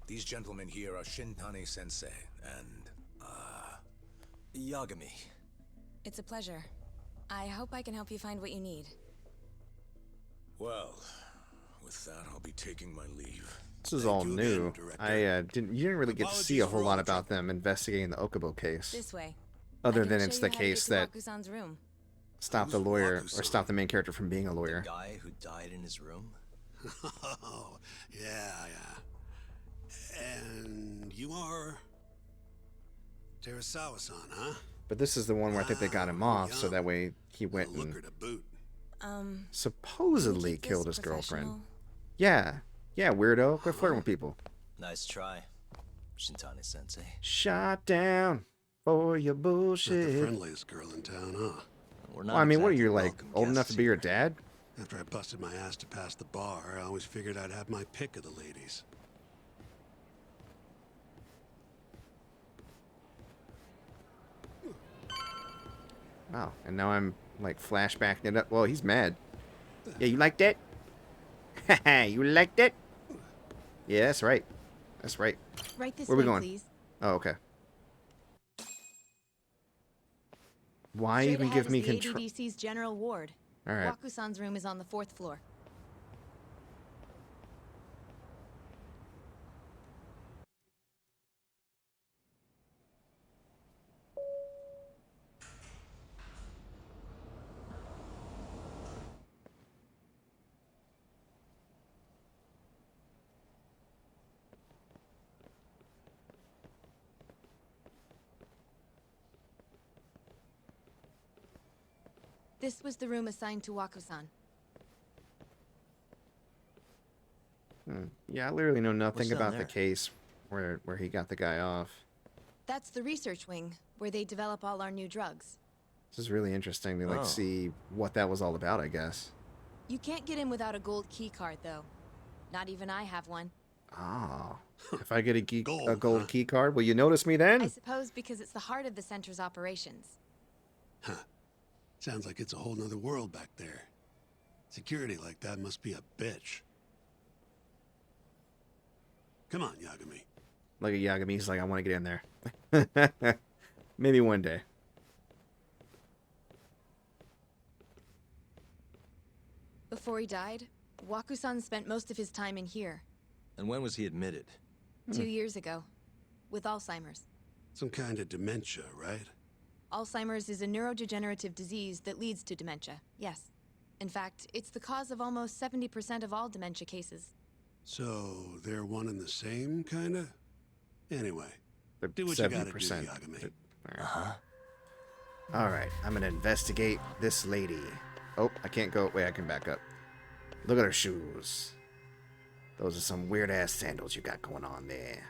these gentlemen here are Shintani-sensei and, Yagami. It's a pleasure. I hope I can help you find what you need. Well, with that, I'll be taking my leave. This is Thank all you new. again, Director. You didn't really get to see a Apologies whole for lot all the about them investigating the Okubo case. This way. Other I can than show it's you the how to get case to that Wakusan's room. stopped the Who's lawyer, or Waku-san? stopped the main character from being a The lawyer. guy who died in his room? Oh, yeah. And you are Terasawa-san, huh? But this is the one where I think they got him off, so young. that way he went A looker and to boot. Can supposedly we keep killed this his girlfriend. professional? Yeah, weirdo. Quit flirting with people. Nice try, Shintani-sensei. Shot down for your Not the bullshit. friendliest girl in town, huh? We're Well, I mean, what are exactly you, like, welcome old enough guests to be your here. dad? After I busted my ass to pass the bar, I always figured I'd have my pick of the ladies. Wow, and now I'm, like, flashbacking it up. Well, he's mad. Yeah, you like that? Haha, you like that? Yeah, that's right. That's right. Right this Where we way, going? please. Oh, okay. Why Straight even ahead give is me the control? ADDC's general ward. All right. Waku-san's room is on the 4th floor. This was the room assigned to Waku-san. Yeah, I literally know nothing What's down about the there? case where he got the guy off. That's the research wing, where they develop all our new drugs. This is really interesting to, like, Oh. see what that was all about, I guess. You can't get in without a gold key card, though. Not even I have one. Ah. If I get a Gold, gold huh? key card, will you notice me I then? suppose because it's the heart of the center's operations. Huh. Sounds like it's a whole nother world back there. Security like that must be a bitch. Come on, Yagami. Look at Yagami, he's like, I want to get in there. Maybe one day. Before he died, Waku-san spent most of his time in here, And when was he admitted? 2 years ago, with Alzheimer's. Some kind of dementia, right? Alzheimer's is a neurodegenerative disease that leads to dementia, yes. In fact, it's the cause of almost 70% of all dementia cases. So they're one and the same, kinda? Anyway, They're do what you gotta do, 70%. Yagami. Uh-huh. All right, I'm going to investigate this lady. Oh, I can't go. Wait, I can back up. Look at her shoes. Those are some weird-ass sandals you got going on there.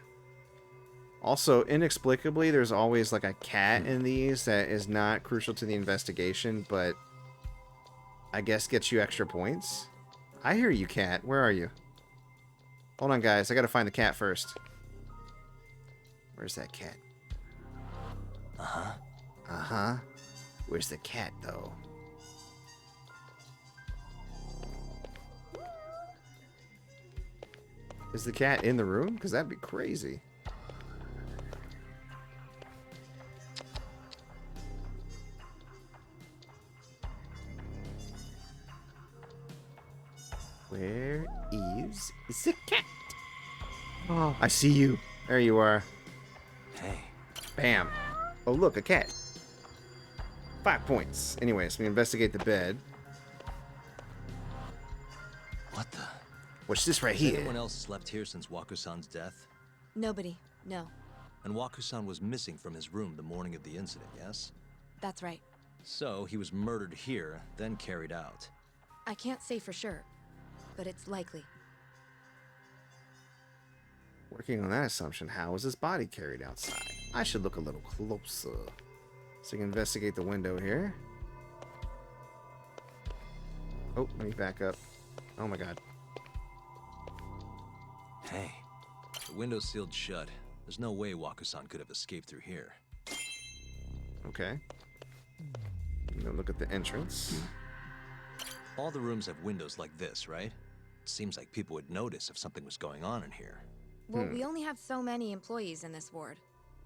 Also, inexplicably, there's always, like, a cat in these that is not crucial to the investigation, but I guess gets you extra points. I hear you, cat. Where are you? Hold on, guys. I gotta find the cat first. Where's that cat? Uh-huh. Uh-huh. Where's the cat, though? Is the cat in the room? Because that'd be crazy. Where is the cat? Oh, I see you. There you are. Hey. Bam. Oh, look, a cat. 5 points. Anyways, we investigate the bed. What the? What's this right Has here? anyone else slept here since Waku-san's death? Nobody, no. And Waku-san was missing from his room the morning of the incident, yes? That's right. So he was murdered here, then carried out. I can't say for sure, but it's likely. Working on that assumption, how was his body carried outside? I should look a little closer. So you can investigate the window here. Oh, let me back up. Oh my god. Hey. The window's sealed shut. There's no way Waku-san could have escaped through here. Okay. Now look at the entrance. All the rooms have windows like this, right? Seems like people would notice if something was going on in here. Well, we only have so many employees in this ward.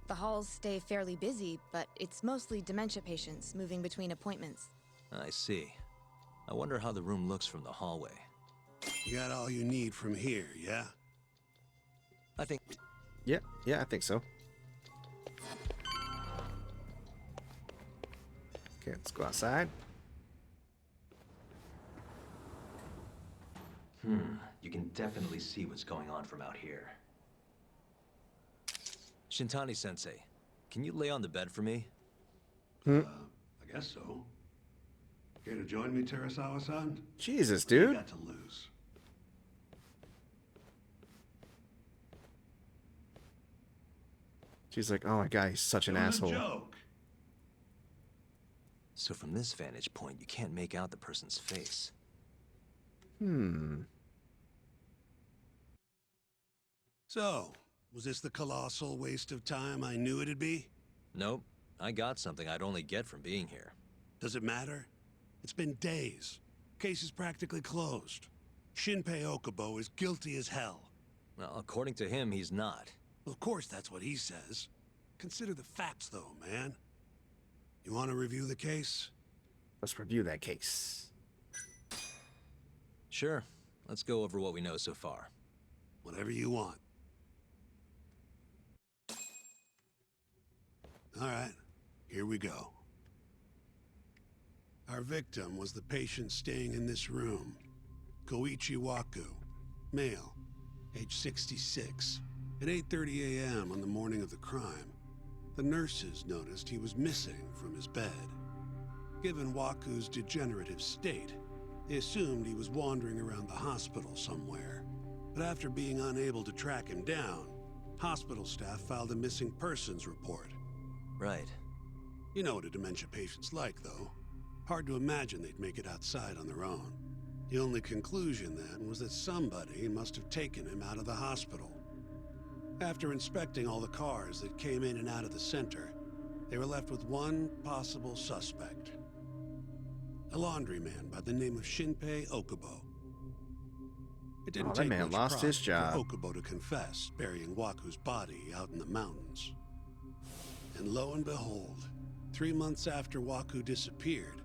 The halls stay fairly busy, but it's mostly dementia patients moving between appointments. I see. I wonder how the room looks from the hallway. You got all you need from here, yeah? I think... Yeah, I think so. Okay, let's go outside. You can definitely see what's going on from out here. Shintani-sensei, can you lay on the bed for me? I guess so. Care to join me, Terasawa-san? Jesus, What do you dude. got to lose? She's like, oh my god, he's such an It was asshole. a joke. So from this vantage point, you can't make out the person's face. So, was this the colossal waste of time I knew it'd be? Nope. I got something I'd only get from being here. Does it matter? It's been days. Case is practically closed. Shinpei Okubo is guilty as hell. Well, according to him, he's not. Of course that's what he says. Consider the facts, though, man. You want to review the case? Let's review that case. Sure. Let's go over what we know so far. Whatever you want. All right, here we go. Our victim was the patient staying in this room. Koichi Waku, male, age 66. At 8:30 a.m. on the morning of the crime, the nurses noticed he was missing from his bed. Given Waku's degenerative state, they assumed he was wandering around the hospital somewhere. But after being unable to track him down, hospital staff filed a missing persons report. Right. You know what a dementia patient's like, though. Hard to imagine they'd make it outside on their own. The only conclusion then was that somebody must have taken him out of the hospital. After inspecting all the cars that came in and out of the center, they were left with one possible suspect. A laundryman by the name of Shinpei Okubo. It didn't that take man much lost pride his job. for Okubo to confess burying Waku's body out in the mountains. And lo and behold, 3 months after Waku disappeared,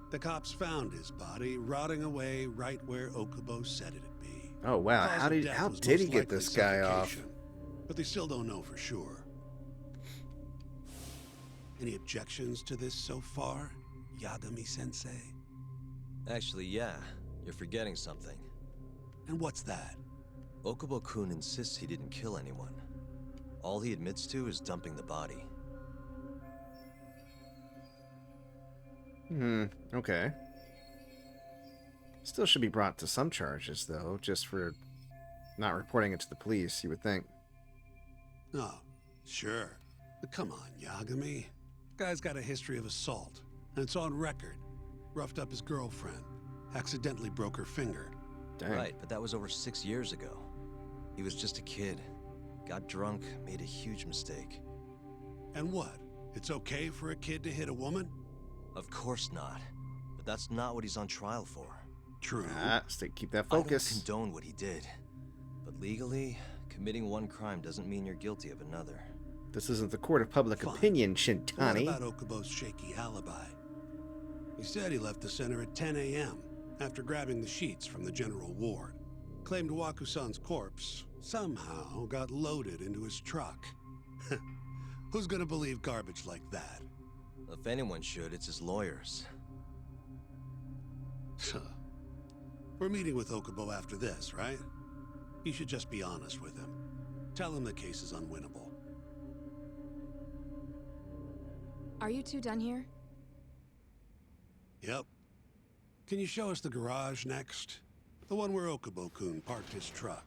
the cops found his body rotting away right where Okubo said it'd be. Oh wow, Cause how of did death how was did he most get likely this guy off? suffocation, but they still don't know for sure. Any objections to this so far, Yagami-sensei? Actually, yeah. You're forgetting something. And what's that? Okubo-kun insists he didn't kill anyone. All he admits to is dumping the body. Okay. Still should be brought to some charges, though, just for not reporting it to the police, you would think. Oh, sure. But come on, Yagami. Guy's got a history of assault, and it's on record. Roughed up his girlfriend, accidentally broke her finger. Dang. Right, but that was over 6 years ago. He was just a kid. Got drunk, made a huge mistake. And what? It's okay for a kid to hit a woman? Of course not. But that's not what he's on trial for. True. Keep that I don't focus. condone what he did. But legally, committing one crime doesn't mean you're guilty of another. This isn't the court of public Fine. opinion, What Shintani. about Okubo's shaky alibi? He said he left the center at 10 a.m. after grabbing the sheets from the general ward. Claimed Waku-san's corpse somehow got loaded into his truck. Who's gonna believe garbage like that? If anyone should, it's his lawyers. We're meeting with Okubo after this, right? You should just be honest with him. Tell him the case is unwinnable. Are you two done here? Yep. Can you show us the garage next? The one where Okubo-kun parked his truck.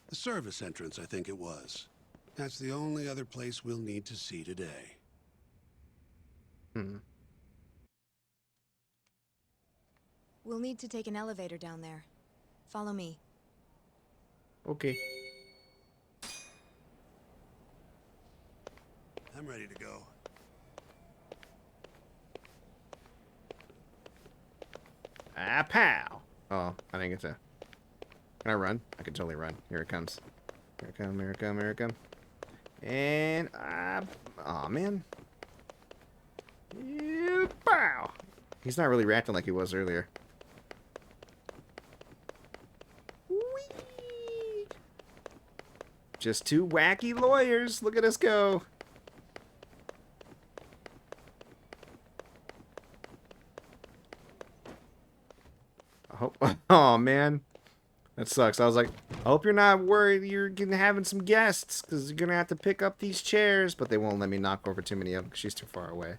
The service entrance, I think it was. That's the only other place we'll need to see today. We'll need to take an elevator down there. Follow me. Okay. I'm ready to go. Ah, pow! Oh, I didn't get to... Can I run? I can totally run. Here it comes. Here it come, here it come, here it come. And, aw, man. Yeah, bow. He's not really reacting like he was earlier. Whee! Just two wacky lawyers. Look at us go. I hope. Oh, man. That sucks. I was like, I hope you're not worried you're having some guests, because you're going to have to pick up these chairs. But they won't let me knock over too many of them because she's too far away.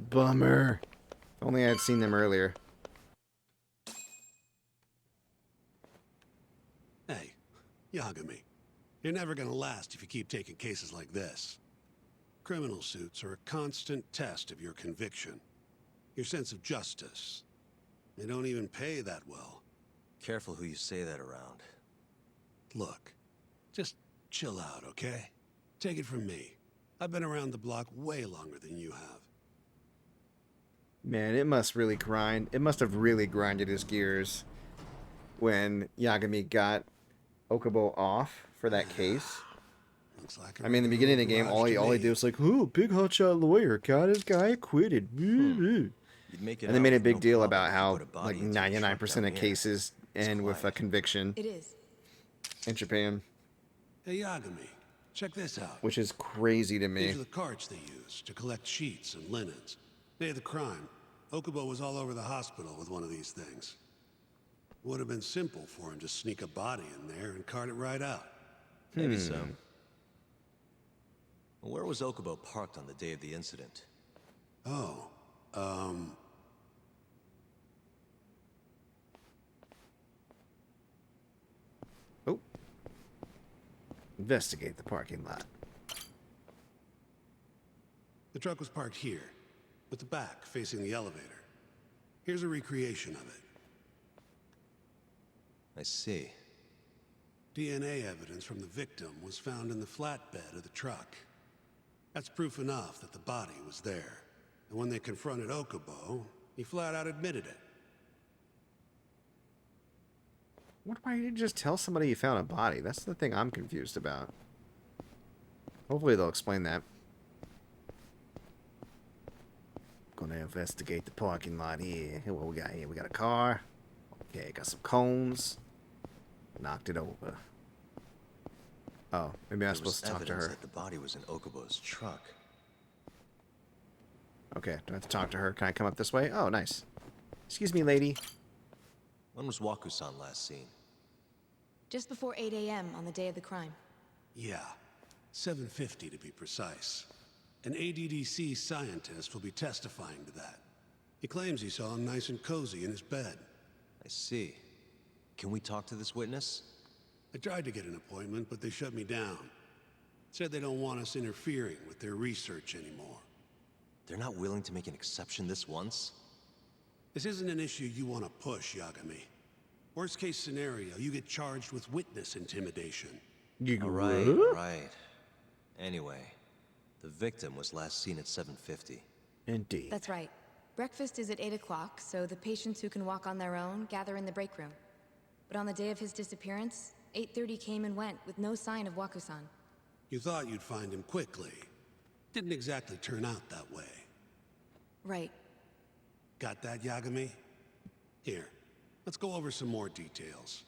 Bummer. If only I had seen them earlier. Hey, Yagami. You're never gonna last if you keep taking cases like this. Criminal suits are a constant test of your conviction. Your sense of justice. They don't even pay that well. Careful who you say that around. Look, just chill out, okay? Take it from me. I've been around the block way longer than you have. Man, it must really grind. It must have really grinded his gears when Yagami got Okubo off for that case. Looks like I mean, in the beginning of the game, all he did was like, "Oh, big hotshot lawyer got his guy acquitted." And they made a big deal about how like 99% of cases end with a conviction. It is. In Japan. Hey, Yagami, check this out. Which is crazy to me. These are the carts they use to collect sheets and linens. Day of the crime, Okubo was all over the hospital with one of these things. Would have been simple for him to sneak a body in there and cart it right out. Maybe so. Where was Okubo parked on the day of the incident? Oh, Oh. Investigate the parking lot. The truck was parked here, with the back facing the elevator. Here's a recreation of it. I see. DNA evidence from the victim was found in the flatbed of the truck. That's proof enough that the body was there. And when they confronted Okubo, he flat out admitted it. Why did you just tell somebody you found a body? That's the thing I'm confused about. Hopefully they'll explain that. Gonna investigate the parking lot here. What we got here? We got a car. Okay, got some cones. Knocked it over. Oh, maybe I'm supposed to talk to her. That the body was in Okubo's truck. Okay, do I have to talk to her? Can I come up this way? Oh, nice. Excuse me, lady. When was Waku-san last seen? Just before 8 a.m. on the day of the crime. Yeah, 7:50 to be precise. An ADDC scientist will be testifying to that. He claims he saw him nice and cozy in his bed. I see. Can we talk to this witness? I tried to get an appointment, but they shut me down. Said they don't want us interfering with their research anymore. They're not willing to make an exception this once? This isn't an issue you want to push, Yagami. Worst case scenario, you get charged with witness intimidation. All right. Anyway, the victim was last seen at 7:50. Indeed. That's right. Breakfast is at 8 o'clock, so the patients who can walk on their own gather in the break room. But on the day of his disappearance, 8:30 came and went with no sign of Waku-san. You thought you'd find him quickly. Didn't exactly turn out that way. Right. Got that, Yagami? Here, let's go over some more details.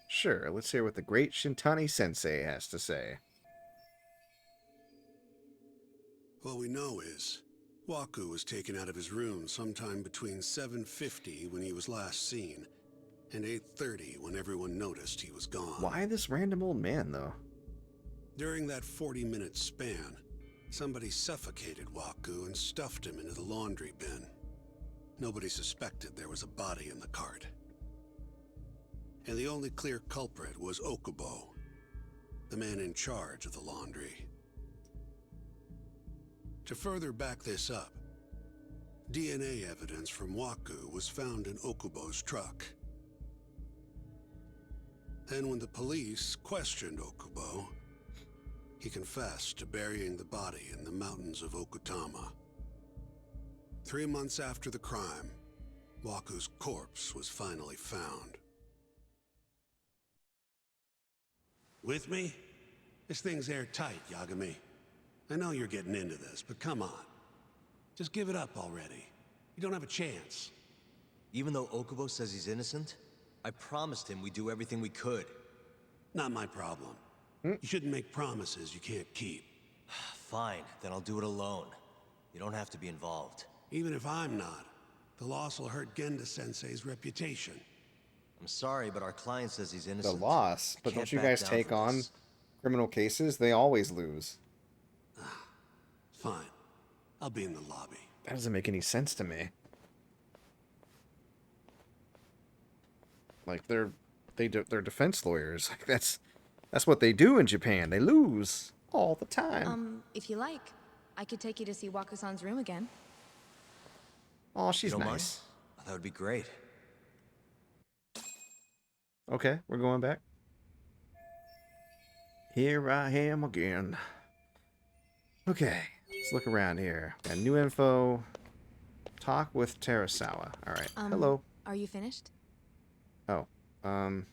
Sure, let's hear what the great Shintani-sensei has to say. What we know is, Waku was taken out of his room sometime between 7:50 when he was last seen, and 8:30 when everyone noticed he was gone. Why this random old man, though? During that 40-minute span, somebody suffocated Waku and stuffed him into the laundry bin. Nobody suspected there was a body in the cart. And the only clear culprit was Okubo, the man in charge of the laundry. To further back this up, DNA evidence from Waku was found in Okubo's truck. Then when the police questioned Okubo, he confessed to burying the body in the mountains of Okutama. 3 months after the crime, Waku's corpse was finally found. With me? This thing's airtight, Yagami. I know you're getting into this, but come on. Just give it up already. You don't have a chance. Even though Okubo says he's innocent, I promised him we'd do everything we could. Not my problem. You shouldn't make promises you can't keep. Fine, then I'll do it alone. You don't have to be involved. Even if I'm not, the loss will hurt Genda-sensei's reputation. I'm sorry, but our client says he's The innocent. loss. But Can't don't you back guys down take from on this. criminal cases? They always lose. Fine. I'll be in the lobby. That doesn't make any sense to me. Like they're defense lawyers. Like that's what they do in Japan. They lose all the time. If you like, I could take you to see Waku-san's room again. Oh, she's You don't nice. mind? That would be great. Okay, we're going back. Here I am again. Okay, let's look around here. Got new info. Talk with Terasawa. All right. Hello. Are you finished? Oh. No,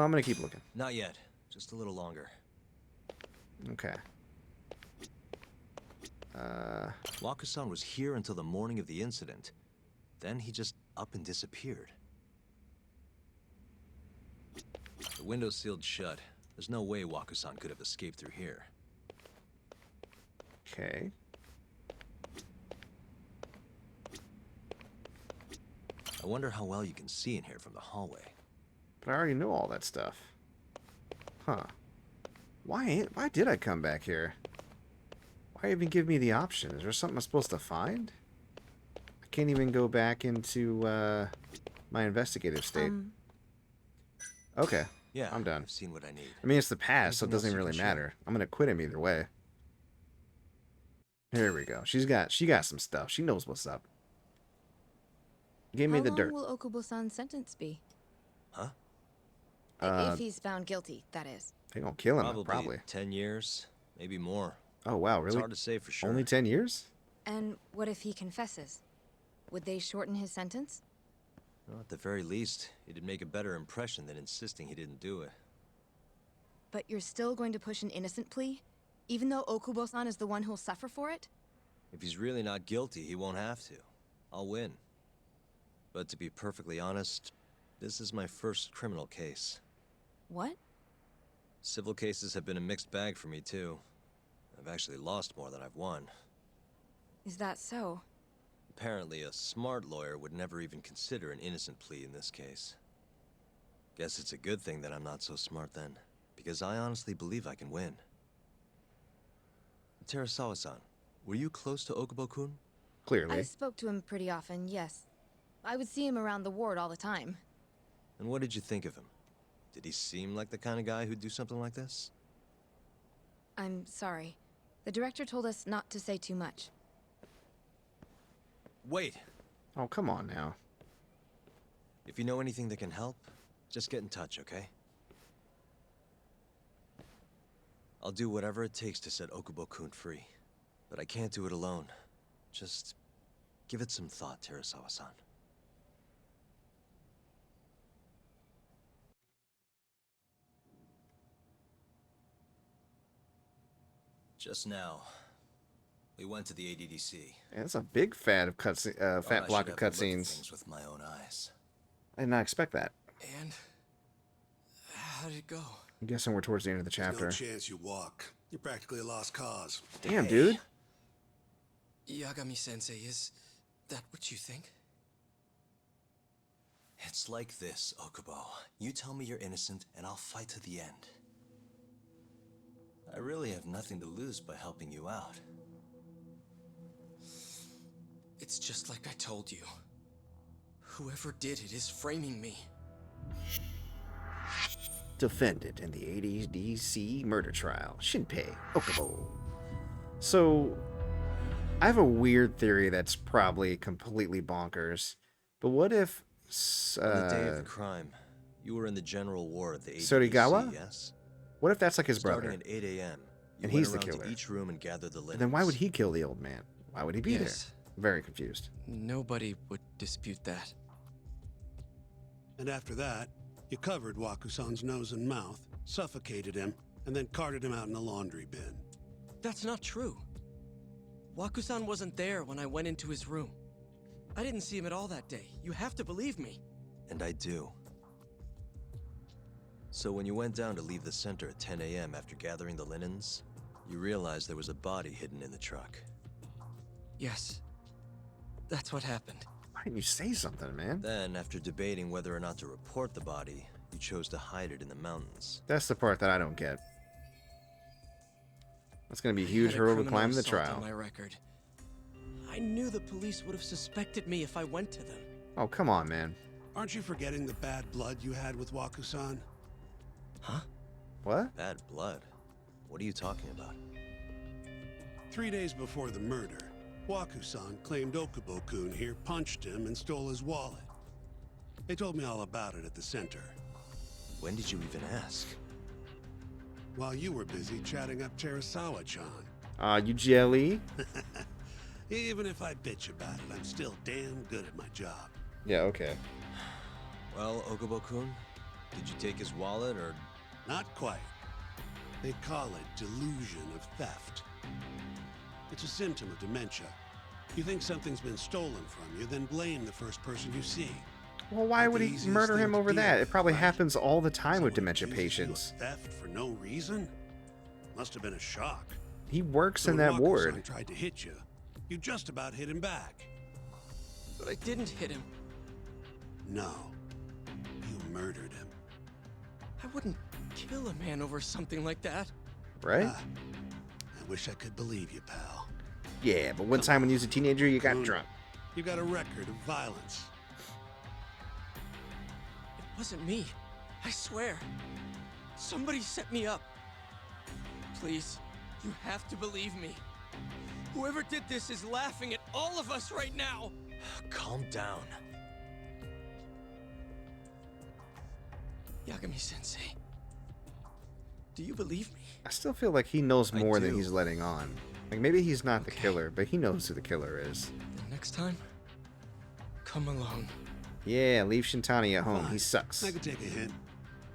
I'm gonna keep looking. Not yet. Just a little longer. Okay. Waku-san was here until the morning of the incident. Then he just up and disappeared. The window's sealed shut. There's no way Waku-san could have escaped through here. Okay. I wonder how well you can see in here from the hallway. But I already know all that stuff. Huh. Why did I come back here? Why even give me the option? Is there something I'm supposed to find? I can't even go back into my investigative state. Okay. Yeah, I'm done. I've seen what I need. I mean, it's the past, so it Anything doesn't else you really can share? matter. I'm gonna quit him either way. Here we go. She got some stuff. She knows what's up. Give me the How dirt. long will Okubo-san's sentence be? Huh? If he's found guilty, that is. They gonna kill him, probably. 10 years, maybe more. Oh wow, really? It's hard to say for sure. Only 10 years? And what if he confesses? Would they shorten his sentence? Well, at the very least, it'd make a better impression than insisting he didn't do it. But you're still going to push an innocent plea? Even though Okubo-san is the one who'll suffer for it? If he's really not guilty, he won't have to. I'll win. But to be perfectly honest, this is my first criminal case. What? Civil cases have been a mixed bag for me, too. I've actually lost more than I've won. Is that so? Apparently, a smart lawyer would never even consider an innocent plea in this case. Guess it's a good thing that I'm not so smart then, because I honestly believe I can win. Terasawa-san, were you close to Okubo-kun? Clearly. I spoke to him pretty often, yes. I would see him around the ward all the time. And what did you think of him? Did he seem like the kind of guy who'd do something like this? I'm sorry. The director told us not to say too much. Wait! Oh, come on now. If you know anything that can help, just get in touch, okay? I'll do whatever it takes to set Okubo-kun free. But I can't do it alone. Just give it some thought, Terasawa-san. Just now, we went to the ADDC. Yeah, that's a big fat of fat block of cutscenes. With my own eyes. I did not expect that. And how did it go? I'm guessing we're towards the end of the chapter. There's no chance you walk. You're practically a lost cause. Damn, dude. Yagami-sensei, is that what you think? It's like this, Okubo. You tell me you're innocent, and I'll fight to the end. I really have nothing to lose by helping you out. It's just like I told you. Whoever did it is framing me. Defendant in the ADDC murder trial, Shinpei Okubo. So, I have a weird theory that's probably completely bonkers. But what if... On the day of the crime, you were in the general ward at the ADDC, Sorigawa? yes? What if that's like his brother? Starting at 8 a.m., And went he's the around killer. to each room and gathered the linens. Then why would he kill the old man? Why would he be there? Yes. Very confused. Nobody would dispute that. And after that, You covered Wakusan's nose and mouth, suffocated him, and then carted him out in a laundry bin. That's not true. Wakusan wasn't there when I went into his room. I didn't see him at all that day. You have to believe me. And I do. So when you went down to leave the center at 10 a.m. after gathering the linens, you realized there was a body hidden in the truck. Yes. That's what happened. Why didn't you say something, man? Then, after debating whether or not to report the body, you chose to hide it in the mountains. That's the part that I don't get. That's gonna be a huge I had hurdle to criminal climb in the assault trial. on my record. I knew the police would have suspected me if I went to them. Oh, come on, man. Aren't you forgetting the bad blood you had with Wakusan? Huh? What? Bad blood? What are you talking about? 3 days before the murder, Wakusan claimed Okubo-kun here punched him and stole his wallet. They told me all about it at the center. When did you even ask? While you were busy chatting up Terasawa-chan. You jelly? Even if I bitch about it, I'm still damn good at my job. Yeah, okay. Well, Okubo-kun, did you take his wallet or... Not quite. They call it delusion of theft. It's a symptom of dementia. You think something's been stolen from you, then blame the first person you see. Well, why would he murder him over that? It probably happens all the time with dementia patients. Theft for no reason? Must have been a shock. He works So in when that ward. Wakusan tried to hit you, you just about hit him back. But I didn't hit him. No. You murdered him. I wouldn't kill a man over something like that. Right? I wish I could believe you, pal. Yeah, but one time when you was a teenager, you got Kun, drunk. You got a record of violence. It wasn't me. I swear. Somebody set me up. Please, you have to believe me. Whoever did this is laughing at all of us right now. Calm down. Yagami-sensei, do you believe me? I still feel like he knows I more than do. he's letting on. Like, maybe he's not the killer, but he knows who the killer is. Then next time, come alone. Yeah, leave Shintani at home. Fine. He sucks. I could take a hint.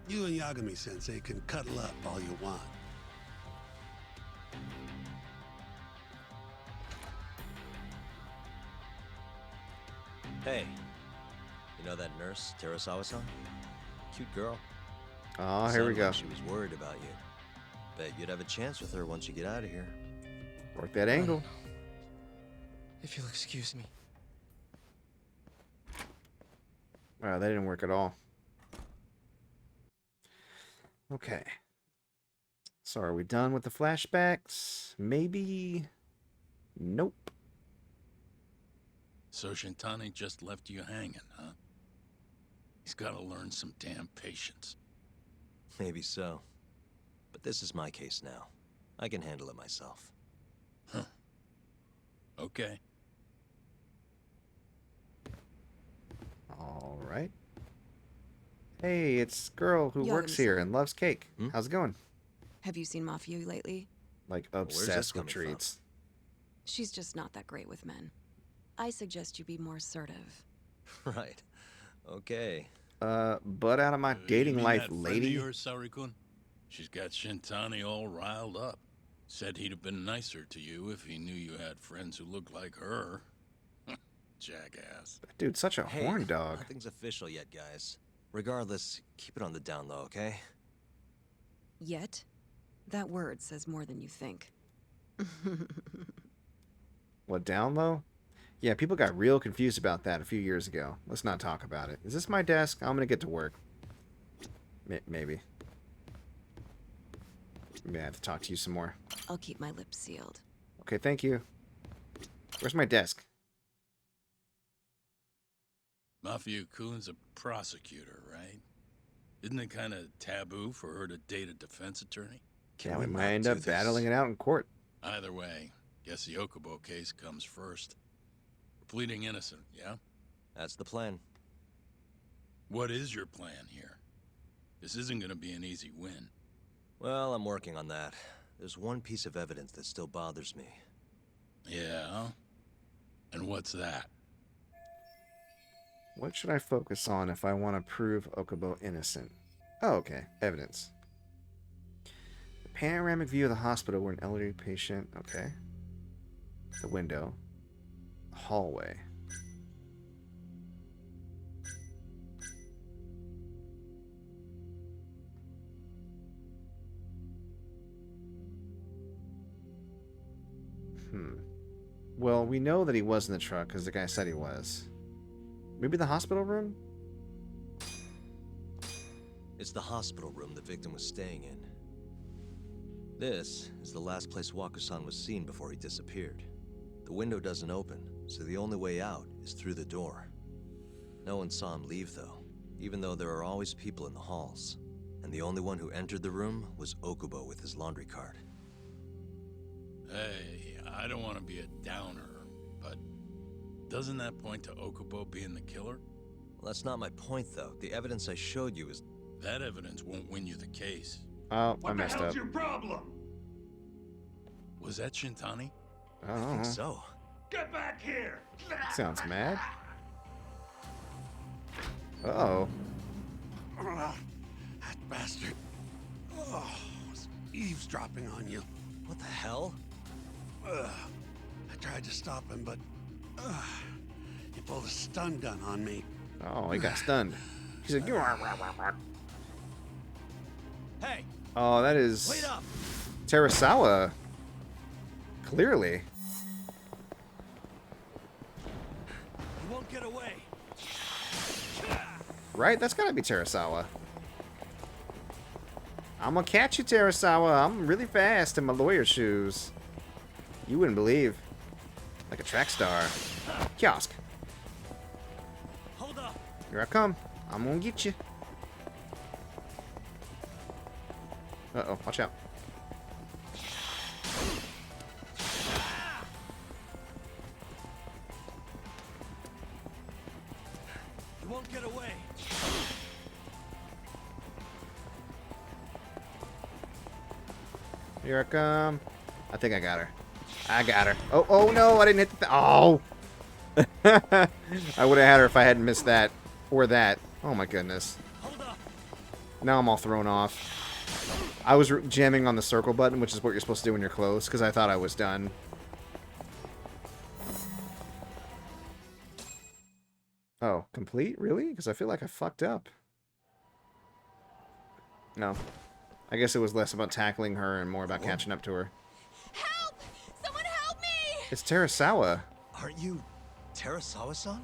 You and Yagami-sensei can cuddle up all you want. Hey, you know that nurse, Terasawa-san? Cute girl. Oh, here we Sounded go. like she was worried about you. Bet you'd have a chance with her once you get out of here. Work that angle. If you'll excuse me. Wow, that didn't work at all. Okay. So are we done with the flashbacks? Maybe. Nope. So Shintani just left you hanging, huh? He's gotta learn some damn patience. Maybe so. But this is my case now. I can handle it myself. Huh. Okay. All right. Hey, it's girl who works here and loves cake. How's it going? Have you seen Mafia lately? Like Where's this obsessed with coming from? treats. She's just not that great with men. I suggest you be more assertive. Right. Okay. Butt out of my You dating mean life, that friend lady. of yours, Sari-kun? She's got Shintani all riled up. Said he'd have been nicer to you if he knew you had friends who looked like her. Jackass. Dude, such a Hey, horn dog. Nothing's official yet, guys. Regardless, keep it on the down low, okay? Yet? That word says more than you think. What, down low? Yeah, people got real confused about that a few years ago. Let's not talk about it. Is this my desk? I'm gonna get to work. Maybe. Maybe I have to talk to you some more. I'll keep my lips sealed. Okay, thank you. Where's my desk? Mafia-kun's a prosecutor, right? Isn't it kind of taboo for her to date a defense attorney? Yeah, we might end up battling it out in court. Either way, guess the Okubo case comes first. We're pleading innocent, yeah? That's the plan. What is your plan here? This isn't gonna be an easy win. Well, I'm working on that. There's one piece of evidence that still bothers me. Yeah? And what's that? What should I focus on if I want to prove Okubo innocent? Oh, okay. Evidence. The panoramic view of the hospital where an elderly patient... Okay. The window. The hallway. Well, we know that he was in the truck because the guy said he was. Maybe the hospital room? It's the hospital room the victim was staying in. This is the last place Wakusan was seen before he disappeared. The window doesn't open, so the only way out is through the door. No one saw him leave, though, even though there are always people in the halls. And the only one who entered the room was Okubo with his laundry cart. Hey, I don't want to be a downer, but doesn't that point to Okubo being the killer? Well, that's not my point, though. The evidence I showed you is... That evidence won't win you the case. Oh, I messed up. What's your problem? Was that Shintani? I think so. Get back here! Sounds mad. Uh-oh. That bastard. Oh, was eavesdropping on you. What the hell? I tried to stop him, but he pulled a stun gun on me. Oh, he got stunned. He's like, hey! Oh, that is Wait up! Terasawa. Clearly. You won't get away. Right? That's gotta be Terasawa. I'm gonna catch you, Terasawa. I'm really fast in my lawyer shoes. You wouldn't believe. Like a track star. Kiosk. Hold up. Here I come. I'm gonna get you. Uh-oh, watch out. You won't get away. Here I come. I think I got her. I got her. Oh, oh no, I didn't hit the... Oh! I would have had her if I hadn't missed that. Or that. Oh my goodness. Now I'm all thrown off. I was jamming on the circle button, which is what you're supposed to do when you're close, because I thought I was done. Oh, complete? Really? Because I feel like I fucked up. No. I guess it was less about tackling her and more about catching up to her. Help! Someone help me! It's Terasawa. Aren't you Terasawa-san?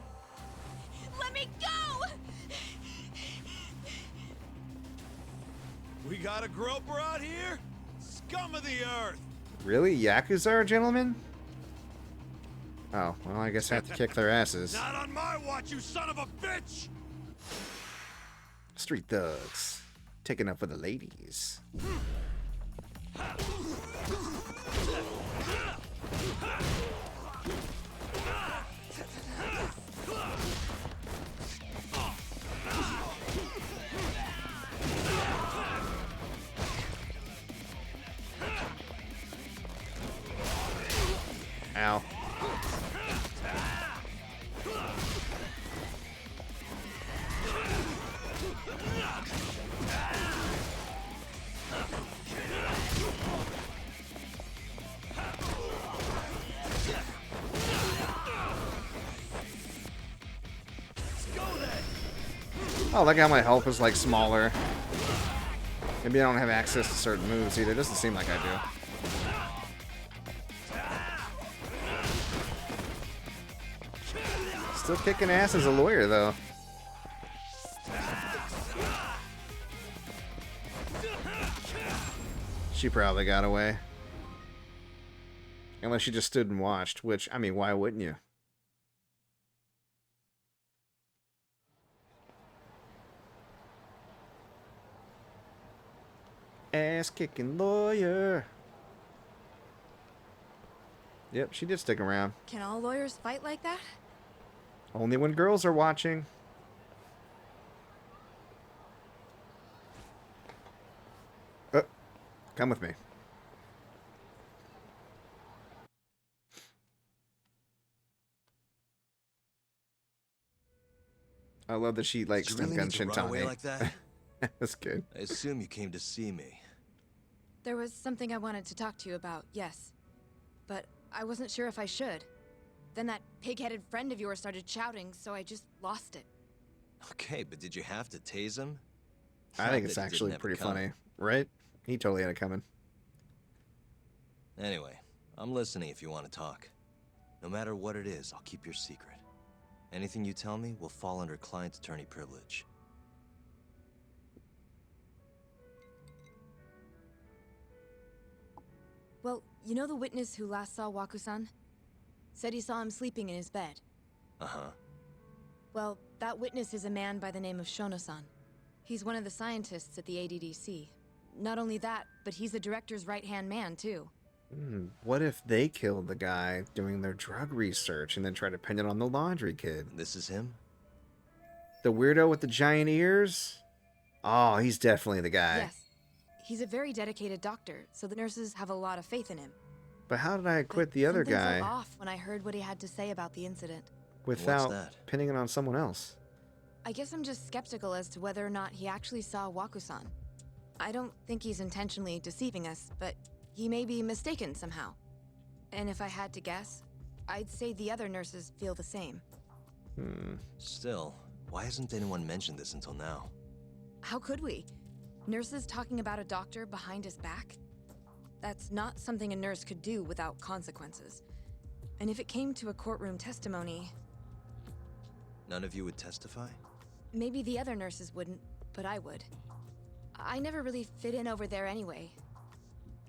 Let me go! We got a groper out here? Scum of the earth! Really? Yakuza are gentlemen? Oh, well, I guess I have to kick their asses. Not on my watch, you son of a bitch! Street thugs. Taking up for the ladies. Ow. Oh, like how my health is like smaller. Maybe I don't have access to certain moves either. It doesn't seem like I do. Still kicking ass as a lawyer, though. She probably got away. Unless she just stood and watched, which, I mean, why wouldn't you? Ass-kicking lawyer. Yep, she did stick around. Can all lawyers fight like that? Only when girls are watching. Come with me. I love that she like Did you really gun need to run away Shintani. like that? That's good. I assume you came to see me. There was something I wanted to talk to you about, yes. But I wasn't sure if I should. Then that pig-headed friend of yours started shouting, so I just lost it. Okay, but did you have to tase him? I think it's actually pretty funny, right? He totally had it coming. Anyway, I'm listening if you want to talk. No matter what it is, I'll keep your secret. Anything you tell me will fall under client attorney privilege. Well, you know the witness who last saw Waku-san? Said he saw him sleeping in his bed. Uh-huh. Well, that witness is a man by the name of Shono-san. He's one of the scientists at the ADDC. Not only that, but he's the director's right-hand man, too. What if they killed the guy doing their drug research and then tried to pin it on the laundry kid? This is him? The weirdo with the giant ears? Oh, he's definitely the guy. Yes. He's a very dedicated doctor, so the nurses have a lot of faith in him. But how did I quit But the other something guy felt off when I heard what he had to say about the incident. without What's that? pinning it on someone else? I guess I'm just skeptical as to whether or not he actually saw Waku-san. I don't think he's intentionally deceiving us, but he may be mistaken somehow. And if I had to guess, I'd say the other nurses feel the same. Still, why hasn't anyone mentioned this until now? How could we? Nurses talking about a doctor behind his back? That's not something a nurse could do without consequences. And if it came to a courtroom testimony, None of you would testify? maybe the other nurses wouldn't, but I would. I never really fit in over there anyway.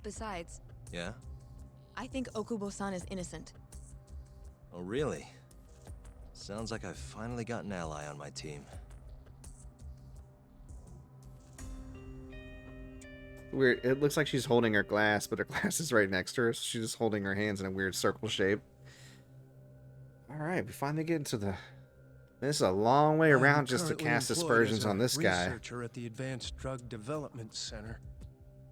Besides, Yeah? I think Okubo-san is innocent. Oh, really? Sounds like I've finally got an ally on my team. Weird. It looks like she's holding her glass, but her glass is right next to her. So she's just holding her hands in a weird circle shape. All right, we finally get into the... This is a long way around just to cast aspersions on this guy. Researcher at the Advanced Drug Development Center.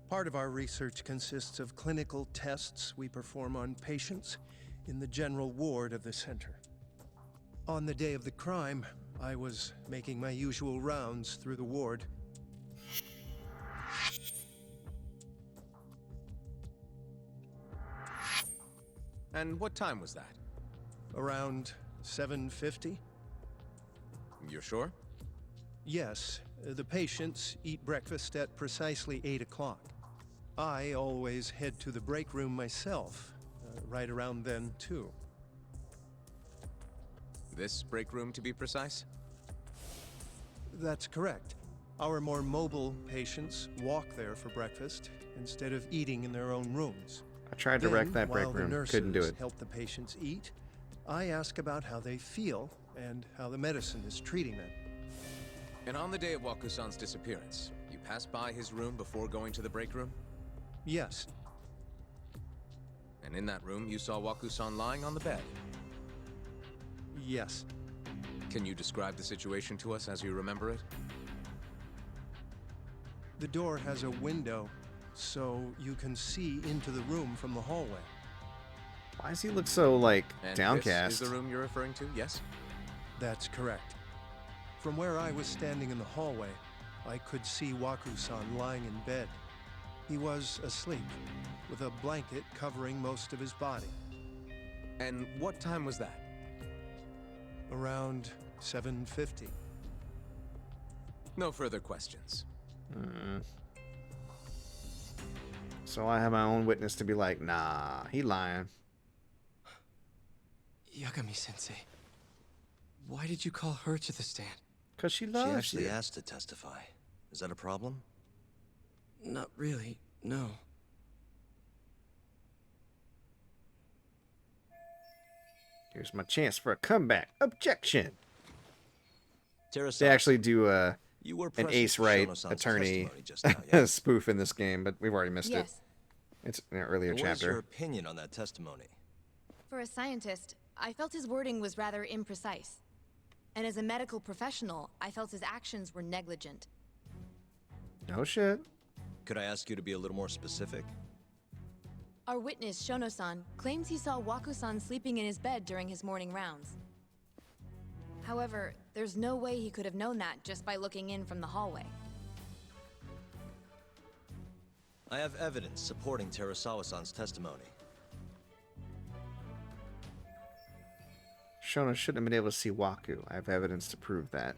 Part of our research consists of clinical tests we perform on patients in the general ward of the center. On the day of the crime, I was making my usual rounds through the ward. And what time was that? Around 7:50? You're sure? Yes, the patients eat breakfast at precisely 8 o'clock. I always head to the break room myself, right around then, too. This break room, to be precise? That's correct. Our more mobile patients walk there for breakfast instead of eating in their own rooms. I tried to wreck that break While the room. nurses Couldn't do it. help the patients eat, I ask about how they feel and how the medicine is treating them. And on the day of Waku-san's disappearance, you passed by his room before going to the break room? Yes. And in that room, you saw Waku-san lying on the bed? Yes. Can you describe the situation to us as you remember it? The door has a window, so you can see into the room from the hallway. Why does he look so, like, And downcast? this is the room you're referring to, yes? That's correct. From where I was standing in the hallway, I could see Waku-san lying in bed. He was asleep, with a blanket covering most of his body. And what time was that? Around 7:50. No further questions. So I have my own witness to be like, nah, he lying. Yagami-sensei, why did you call her to the stand? Because she She loves actually you. asked to testify. Is that a problem? Not really, no. Here's my chance for a comeback. Objection. Terrace, They actually do you were an present Ace for Wright Shono-san's attorney testimony just now, yeah? spoof in this game, but we've already missed Yes. it. It's in an earlier What is your chapter. opinion on that testimony? For a scientist, I felt his wording was rather imprecise. And as a medical professional, I felt his actions were negligent. No shit. Could I ask you to be a little more specific? Our witness, Shono-san, claims he saw Waku-san sleeping in his bed during his morning rounds. However, there's no way he could have known that just by looking in from the hallway. I have evidence supporting Terasawa-san's testimony. Shona shouldn't have been able to see Waku. I have evidence to prove that.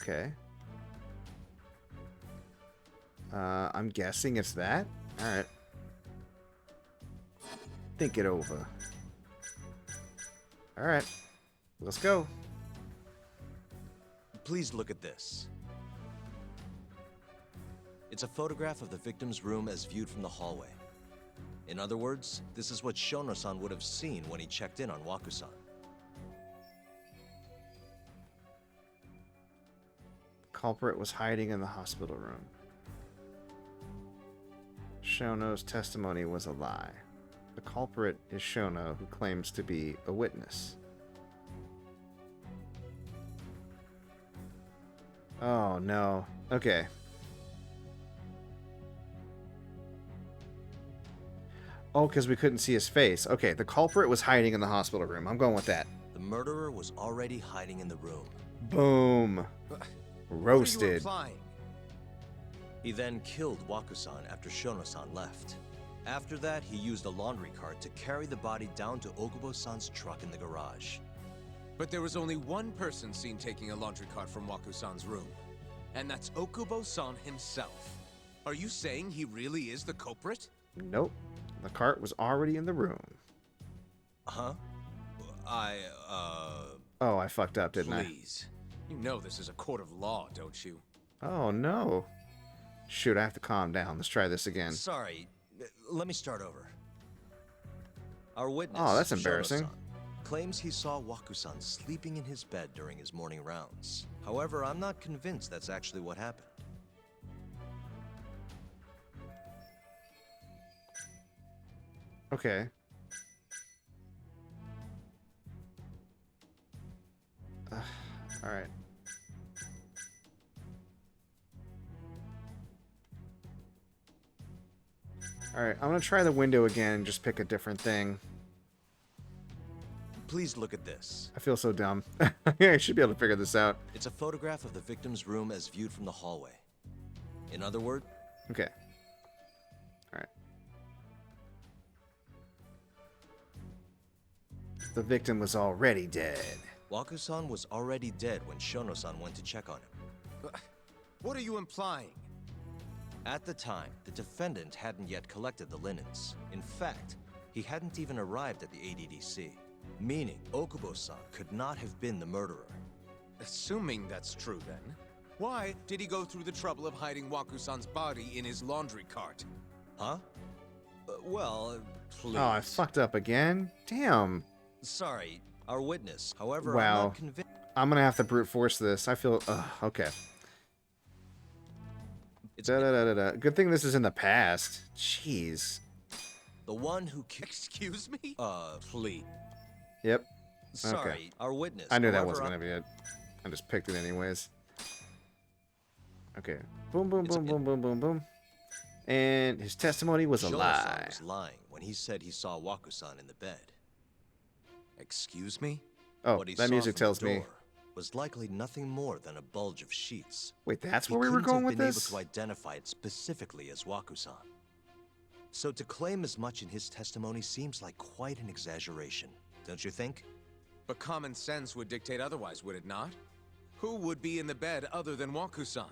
Okay. I'm guessing it's that? Alright. Think it over. Alright. Let's go. Please look at this. It's a photograph of the victim's room as viewed from the hallway. In other words, this is what Shono-san would have seen when he checked in on Waku-san. The culprit was hiding in the hospital room. Shono's testimony was a lie. The culprit is Shono, who claims to be a witness. Oh, no. Okay. Oh, because we couldn't see his face. Okay, the culprit was hiding in the hospital room. I'm going with that. The murderer was already hiding in the room. Boom. Roasted. What are you implying? He then killed Waku-san after Shono-san left. After that, he used a laundry cart to carry the body down to Okubo-san's truck in the garage. But there was only one person seen taking a laundry cart from Waku-san's room. And that's Okubo-san himself. Are you saying he really is the culprit? Nope. The cart was already in the room. Huh? Oh, I fucked up, didn't I? Please. You know this is a court of law, don't you? Oh, no. Shoot, I have to calm down. Let's try this again. Sorry. Let me start over. Our witness, Oh, that's embarrassing. Shono-san, claims he saw Waku-san sleeping in his bed during his morning rounds. However, I'm not convinced that's actually what happened. Okay. Alright. Alright, I'm gonna try the window again and just pick a different thing. Please look at this. I feel so dumb. I should be able to figure this out. It's a photograph of the victim's room as viewed from the hallway. In other words... Okay. Alright. The victim was already dead. Waku-san was already dead when Shono-san went to check on him. What are you implying? At the time, the defendant hadn't yet collected the linens. In fact, he hadn't even arrived at the ADDC, meaning Okubo-san could not have been the murderer. Assuming that's true then, why did he go through the trouble of hiding Waku-san's body in his laundry cart? Huh? Please. Oh, I fucked up again? Damn. Sorry, our witness. However, Wow. I'm not convinced. I'm gonna have to brute force this. I feel... okay. Good thing this is in the past. Jeez. The one who... Excuse me? Please. Yep. Sorry, Okay. our witness. I knew that However, wasn't gonna be it. I just picked it anyways. Okay. Boom, boom, boom, boom, boom, boom, boom. And his testimony was a Shono-san lie. was lying when he said he saw Waku-san in the bed. Excuse me? Oh, What he that saw music from the tells me. door was likely nothing more than a bulge of sheets. Wait, that's He where we were couldn't going have with been this? able to identify it specifically as Waku-san. So to claim as much in his testimony seems like quite an exaggeration, don't you think? But common sense would dictate otherwise, would it not? Who would be in the bed other than Waku-san?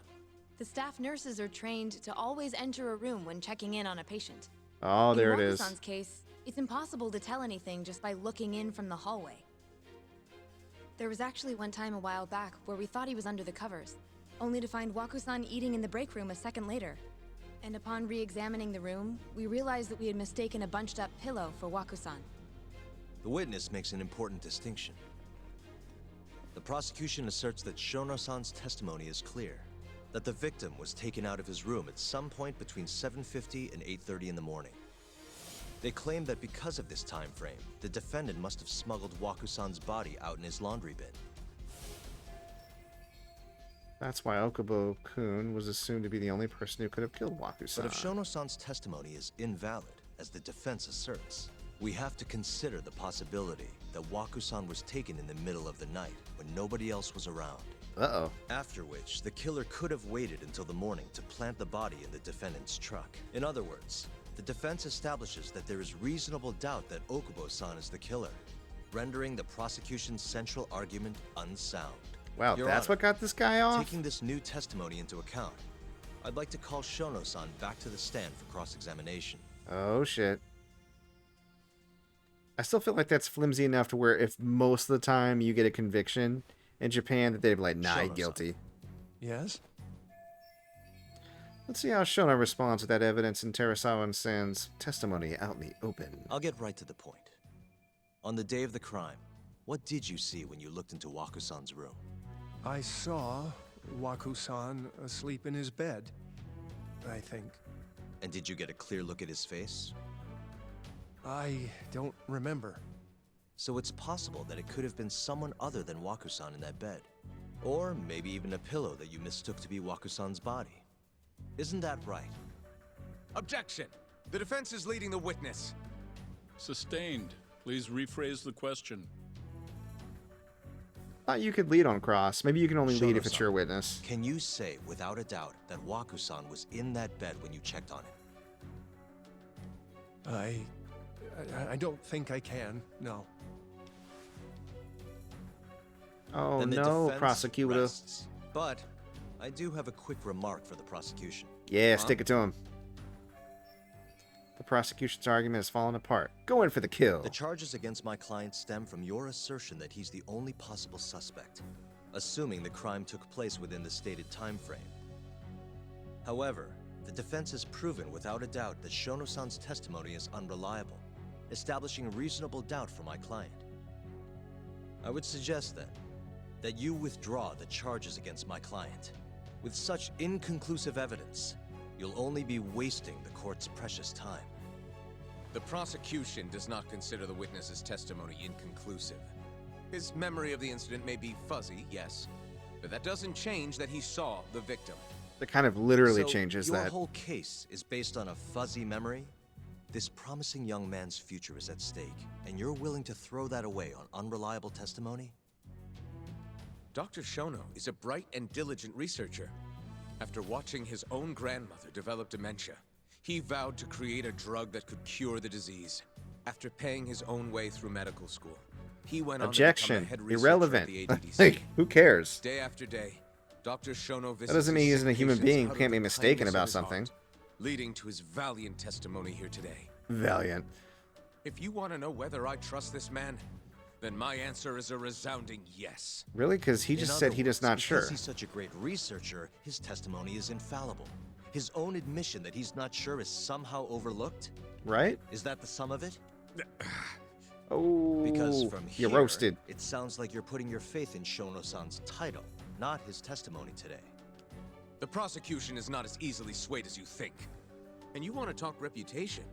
The staff nurses are trained to always enter a room when checking in on a patient. Oh, there it In is. Waku-san's case, it's impossible to tell anything just by looking in from the hallway. There was actually one time a while back where we thought he was under the covers, only to find Waku-san eating in the break room a second later. And upon re-examining the room, we realized that we had mistaken a bunched-up pillow for Waku-san. The witness makes an important distinction. The prosecution asserts that Shono-san's testimony is clear, that the victim was taken out of his room at some point between 7:50 and 8:30 in the morning. They claim that because of this time frame, the defendant must have smuggled Waku-san's body out in his laundry bin. That's why Okubo-kun was assumed to be the only person who could have killed Waku-san. But if Shono-san's testimony is invalid, as the defense asserts, We have to consider the possibility that Waku-san was taken in the middle of the night when nobody else was around. Uh-oh. After which, the killer could have waited until the morning to plant the body in the defendant's truck. In other words, the defense establishes that there is reasonable doubt that Okubo-san is the killer, rendering the prosecution's central argument unsound. Wow, Your that's Honor, what got this guy off? Taking this new testimony into account, I'd like to call Shono-san back to the stand for cross-examination. Oh, shit. I still feel like that's flimsy enough to where if most of the time you get a conviction in Japan, that they'd be like, nah, you're guilty. Yes? Let's see how Shono responds with that evidence in Terasawa-san's testimony out in the open. I'll get right to the point. On the day of the crime, what did you see when you looked into Waku-san's room? I saw Waku-san asleep in his bed, I think. And did you get a clear look at his face? I don't remember. So it's possible that it could have been someone other than Waku-san in that bed. Or maybe even a pillow that you mistook to be Waku-san's body. Isn't that right? Objection! The defense is leading the witness. Sustained. Please rephrase the question. Thought you could lead on cross. Maybe you can only lead if it's Shono-san, your witness. Can you say without a doubt that Waku-san was in that bed when you checked on him? I don't think I can, no. Oh Then the no, defense prosecutor. rests. But I do have a quick remark for the prosecution. Yeah, stick it to him. The prosecution's argument has fallen apart. Go in for the kill. The charges against my client stem from your assertion that he's the only possible suspect, assuming the crime took place within the stated time frame. However, the defense has proven without a doubt that Shono-san's testimony is unreliable, establishing reasonable doubt for my client. I would suggest then that you withdraw the charges against my client. With such inconclusive evidence, you'll only be wasting the court's precious time. The prosecution does not consider the witness's testimony inconclusive. His memory of the incident may be fuzzy, yes, but that doesn't change that he saw the victim. That kind of literally So changes your that. whole case is based on a fuzzy memory? This promising young man's future is at stake, and you're willing to throw that away on unreliable testimony? Dr. Shono is a bright and diligent researcher. After watching his own grandmother develop dementia, he vowed to create a drug that could cure the disease. After paying his own way through medical school, he went on to become Objection. a head researcher Irrelevant. at the ADDC. Like, who cares? Day after day, Dr. Shono visits That doesn't mean he his isn't a human patients being out who of can't be the mistaken kindness of about his something. heart, leading to his valiant testimony here today. Valiant. If you want to know whether I trust this man, then my answer is a resounding yes. Really? Because he In just other said he words, does not because sure. he's such a great researcher, his testimony is infallible. His own admission that he's not sure is somehow overlooked? Right? Is that the sum of it? Oh, Because from you here, roasted. it sounds like you're putting your faith in Shono-san's title, not his testimony today. The prosecution is not as easily swayed as you think. And you want to talk reputation?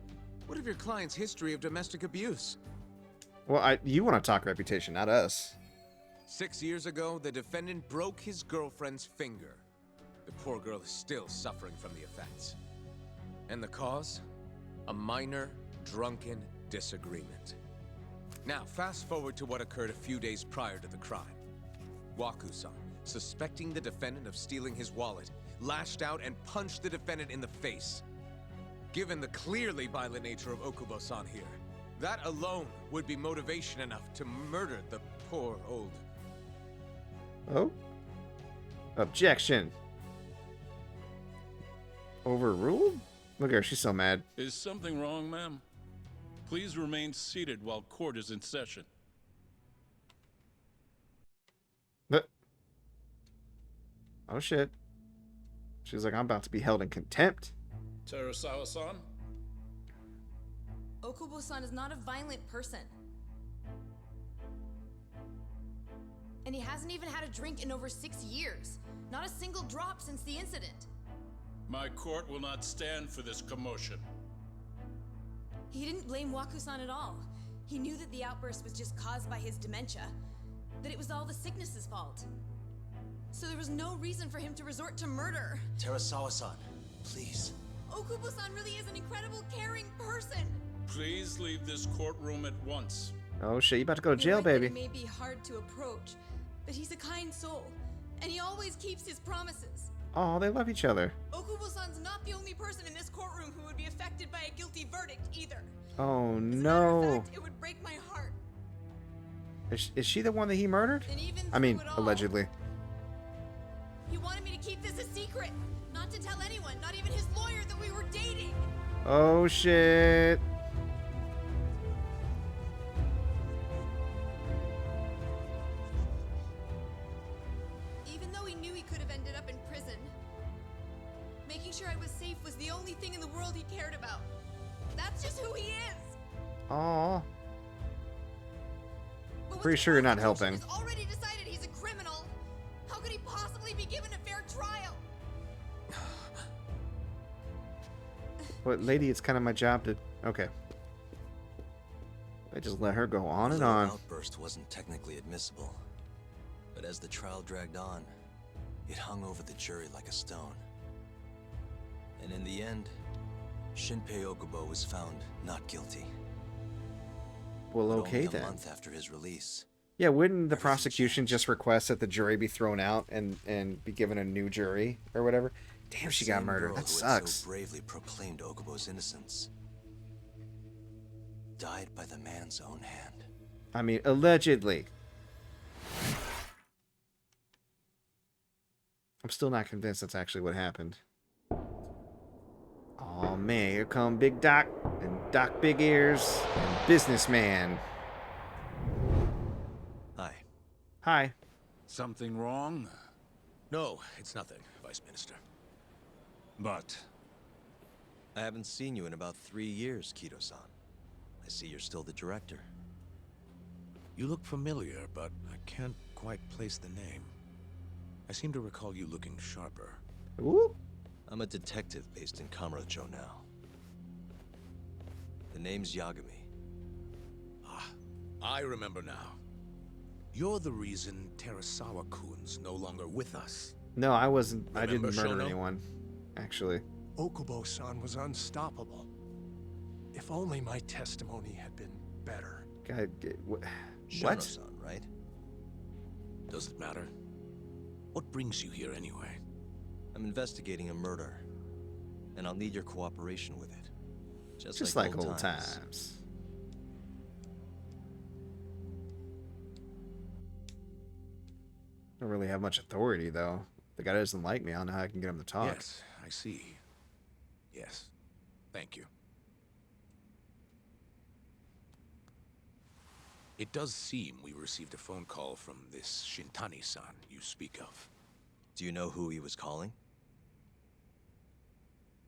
What of your client's history of domestic abuse? Well, you want to talk reputation, not us. 6 years ago, the defendant broke his girlfriend's finger. The poor girl is still suffering from the effects. And the cause? A minor, drunken disagreement. Now, fast forward to what occurred a few days prior to the crime. Waku-san, suspecting the defendant of stealing his wallet, lashed out and punched the defendant in the face. Given the clearly violent nature of Okubo-san here, that alone would be motivation enough to murder the poor old... Oh? Objection. Overruled? Look at her, she's so mad. Is something wrong, ma'am? Please remain seated while court is in session. But... Oh shit. She's like, I'm about to be held in contempt. Terasawa-san? Okubo-san is not a violent person. And he hasn't even had a drink in over 6 years. Not a single drop since the incident. My court will not stand for this commotion. He didn't blame Waku-san at all. He knew that the outburst was just caused by his dementia. That it was all the sickness's fault. So there was no reason for him to resort to murder. Terasawa-san, please. Okubo-san really is an incredible, caring person. Please leave this courtroom at once. Oh shit, you about to go to You're jail, right that baby. He may be hard to approach, but he's a kind soul, and he always keeps his promises. Oh, they love each other. Okubo-san's not the only person in this courtroom who would be affected by a guilty verdict either. Oh As a matter of no. fact, it would break my heart. Is she the one that he murdered? And even I mean, through it all, allegedly. He wanted me to keep this a secret, not to tell anyone, not even his lawyer, that we were dating. Oh shit. Even though he knew he could have ended up in prison, making sure I was safe was the only thing in the world he cared about. That's just who he is. Aw. But with Pretty the sure you're not prosecution helping. has already decided he's a criminal. How could he possibly be given a fair trial? But lady, it's kind of my job to... Okay. I just let her go on and The on. outburst wasn't technically admissible, but as the trial dragged on, it hung over the jury like a stone. And in the end, Shinpei Okubo was found not guilty. Well, But okay only a then. month after his release. Yeah, wouldn't the prosecution just request that the jury be thrown out and be given a new jury or whatever? Damn, she got Same murdered. girl That who had sucks. so bravely proclaimed Okubo's innocence died by the man's own hand. I mean, allegedly. I'm still not convinced that's actually what happened. Oh man, here come Big Doc and Doc Big Ears and Businessman. Hi. Hi. Something wrong? No, it's nothing, Vice Minister. But I haven't seen you in about 3 years, Kido-san. I see you're still the director. You look familiar, but I can't quite place the name. I seem to recall you looking sharper. Ooh. I'm a detective based in Kamurocho now. The name's Yagami. Ah, I remember now. You're the reason Terasawa-kun's no longer with us. No, I wasn't. I Remember didn't murder Shono? anyone, actually. Okubo-san was unstoppable. If only my testimony had been better. God, what? Shono-san, right? Does it matter? What brings you here anyway? I'm investigating a murder, and I'll need your cooperation with it. Just like old times. Don't really have much authority, though. The guy doesn't like me. I don't know how I can get him to talk. Yes, I see. Yes. Thank you. It does seem we received a phone call from this Shintani-san you speak of. Do you know who he was calling?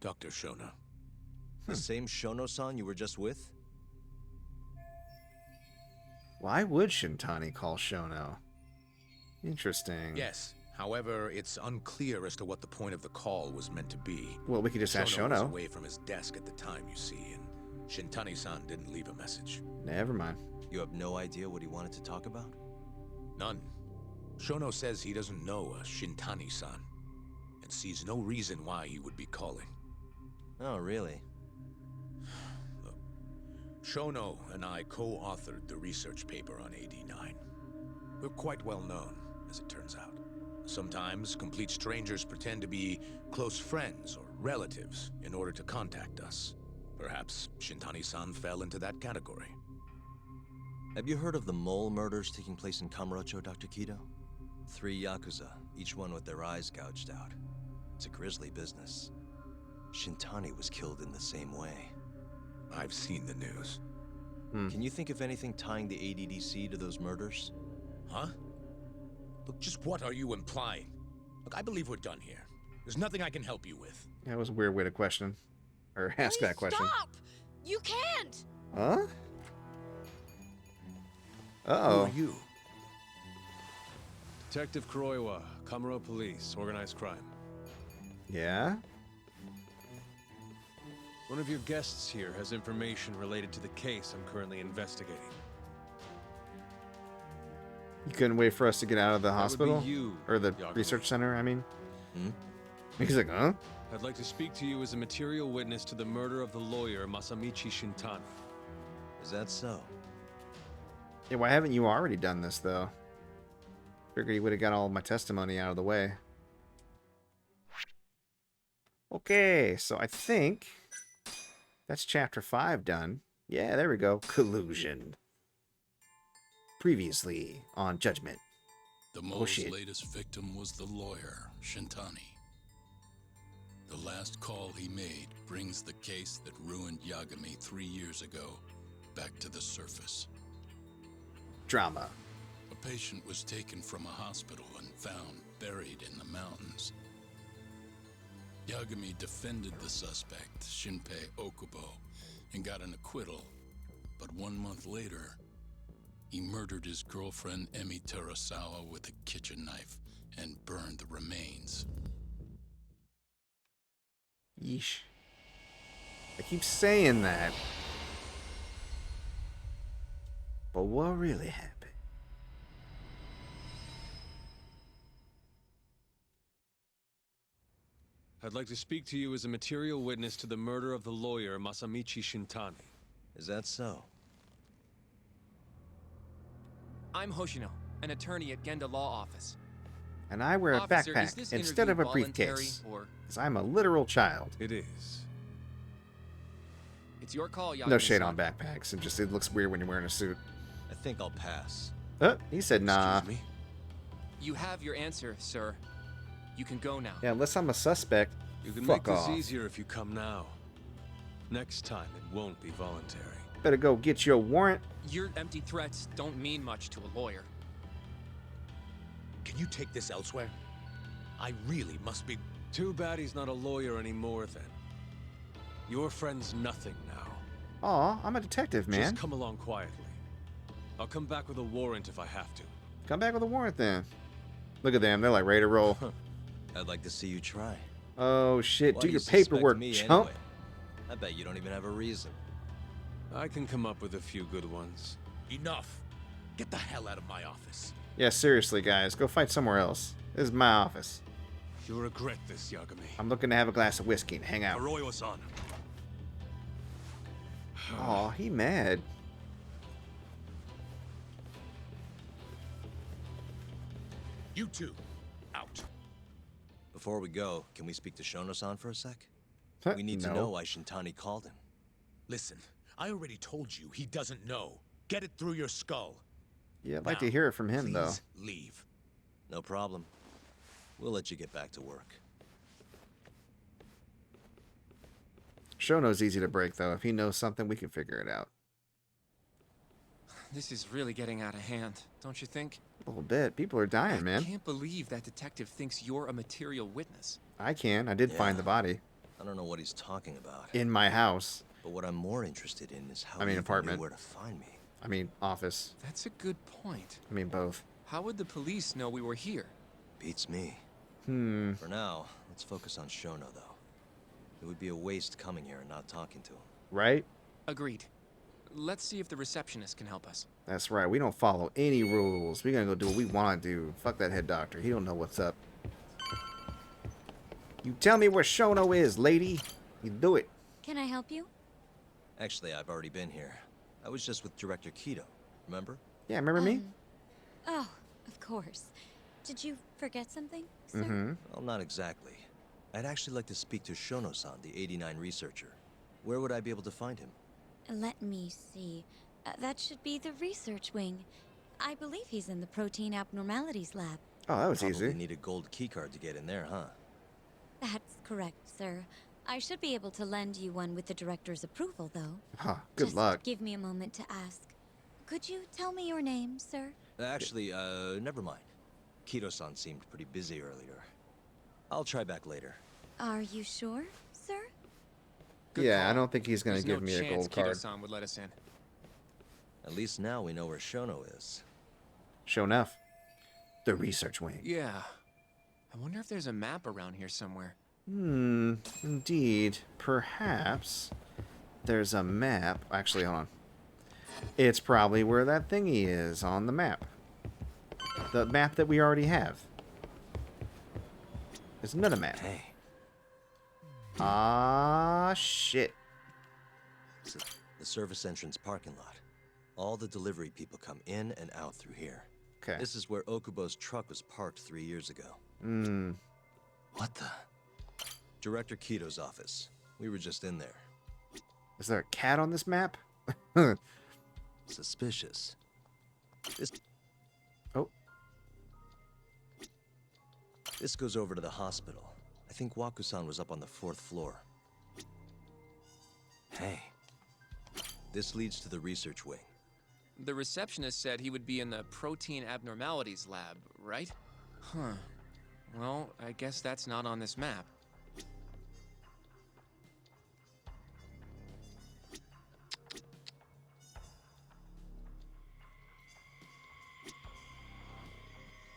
Dr. Shono. The same Shono-san you were just with? Why would Shintani call Shono? Interesting. Yes. However, it's unclear as to what the point of the call was meant to be. Well, we could just ask Shono was Shono. away from his desk at the time, you see, and Shintani-san didn't leave a message. Never mind. You have no idea what he wanted to talk about? None. Shono says he doesn't know a Shintani-san, and sees no reason why he would be calling. Oh, really? Look, Shono and I co-authored the research paper on AD9. We're quite well known, as it turns out. Sometimes, complete strangers pretend to be close friends or relatives in order to contact us. Perhaps Shintani-san fell into that category. Have you heard of the mole murders taking place in Kamurocho, Dr. Kido? 3 Yakuza, each one with their eyes gouged out. It's a grisly business. Shintani was killed in the same way. I've seen the news. Can you think of anything tying the ADDC to those murders? Huh? Look, just what are you implying? Look, I believe we're done here. There's nothing I can help you with. That was a weird way to question. Or ask that question. Stop! You can't! Huh? Who Uh-oh. are you? Detective Kuroiwa, Kamuro Police, Organized Crime. Yeah? One of your guests here has information related to the case I'm currently investigating. You couldn't wait for us to get out of the That would hospital? be you, Or the Yagami. research center, I mean? He's like, huh? I'd like to speak to you as a material witness to the murder of the lawyer Masamichi Shintani. Is that so? Yeah, why haven't you already done this, though? Figured you would have got all my testimony out of the way. Okay, so I think that's chapter 5 done. Yeah, there we go. Collusion. Previously on Judgment. The Mole's latest victim was the lawyer, Shintani. The last call he made brings the case that ruined Yagami 3 years ago back to the surface. Drama. A patient was taken from a hospital and found buried in the mountains. Yagami defended the suspect, Shinpei Okubo, and got an acquittal. But 1 month later, he murdered his girlfriend Emi Terasawa with a kitchen knife and burned the remains. Yeesh. I keep saying that. But what really happened? I'd like to speak to you as a material witness to the murder of the lawyer Masamichi Shintani. Is that so? I'm Hoshino, an attorney at Genda Law Office. And I wear a Officer, backpack is this instead of a interview briefcase. voluntary, or- Because I'm a literal child. It is. It's your call, Yagami. No shade on backpacks. It looks weird when you're wearing a suit. I think I'll pass. He said nah. Excuse me? You have your answer, sir. You can go now. Yeah, unless I'm a suspect. You can Fuck make off. this easier if you come now. Next time, it won't be voluntary. Better go get your warrant. Your empty threats don't mean much to a lawyer. Can you take this elsewhere? I really must be... Too bad he's not a lawyer anymore, then. Your friend's nothing now. Aw, I'm a detective, man. Just come along quietly. I'll come back with a warrant if I have to. Come back with a warrant, then. Look at them. They're like ready to roll. I'd like to see you try. Oh, shit. Why Do you your suspect paperwork, me chump. anyway? I bet you don't even have a reason. I can come up with a few good ones. Enough. Get the hell out of my office. Yeah, seriously, guys. Go fight somewhere else. This is my office. You'll regret this, Yagami. I'm looking to have a glass of whiskey and hang out. Arroyo-san. Aw, he mad. You two, out. Before we go, can we speak to Shono-san for a sec? We need to No. know why Shintani called him. Listen, I already told you he doesn't know. Get it through your skull. Yeah, I'd like Now, to hear it from him, though. please leave. No problem. We'll let you get back to work. Shono's easy to break, though. If he knows something, we can figure it out. This is really getting out of hand, don't you think? A little bit. People are dying, man. I can't believe that detective thinks you're a material witness. I can. I did find the body. I don't know what he's talking about. In my house. But what I'm more interested in is how I mean, he even apartment. knew where to find me. I mean, office. That's a good point. I mean, both. How would the police know we were here? Beats me. Hmm. For now, let's focus on Shono, though. It would be a waste coming here and not talking to him. Right? Agreed. Let's see if the receptionist can help us. That's right. We don't follow any rules. We're gonna go do what we want to do. Fuck that head doctor. He don't know what's up. You tell me where Shono is, lady. You do it. Can I help you? Actually, I've already been here. I was just with Director Kido. Remember? Yeah, remember me? Oh, of course. Did you forget something, sir? Mm-hmm. Well, not exactly. I'd actually like to speak to Shono-san, the 89 researcher. Where would I be able to find him? Let me see. That should be the research wing. I believe he's in the protein abnormalities lab. Oh, that was Probably easy. need a gold keycard to get in there, huh? That's correct, sir. I should be able to lend you one with the director's approval, though. Huh, good Just luck. give me a moment to ask. Could you tell me your name, sir? Actually, never mind. Kido-san seemed pretty busy earlier. I'll try back later. Are you sure, sir? Yeah, I don't think he's gonna There's give no me a chance gold card. Kido-san would let us in. At least now we know where Shono is. Sure enough. The research wing. Yeah. I wonder if there's a map around here somewhere. Hmm, indeed. Perhaps there's a map. Actually, hold on. It's probably where that thingy is on the map. The map that we already have. There's another map. Hey. Ah, shit. The service entrance parking lot. All the delivery people come in and out through here. Okay. This is where Okubo's truck was parked 3 years ago. Hmm. What the? Director Kito's office. We were just in there. Is there a cat on this map? Suspicious. This... Oh. This goes over to the hospital. I think Waku-san was up on the 4th floor. Hey. This leads to the research wing. The receptionist said he would be in the protein abnormalities lab, right? Huh. Well, I guess that's not on this map.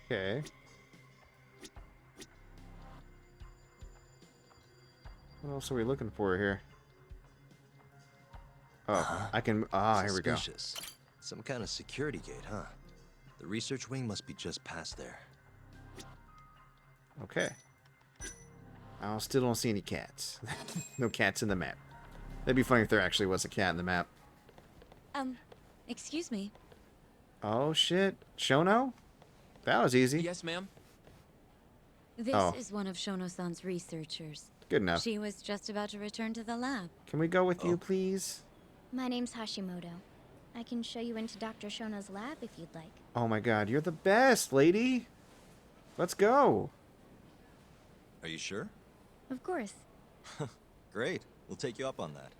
Okay. What else are we looking for here? Oh, I can... Ah, here we go. Suspicious. Some kind of security gate, huh? The research wing must be just past there. Okay. I still don't see any cats. No cats in the map. That'd be funny if there actually was a cat in the map. Excuse me. Oh, shit. Shono? That was easy. Yes, ma'am. This Oh. is one of Shono-san's researchers. Good enough. She was just about to return to the lab. Can we go with you, please? My name's Hashimoto. I can show you into Dr. Shono's lab if you'd like. Oh my god, you're the best, lady. Let's go. Are you sure? Of course. Great. We'll take you up on that.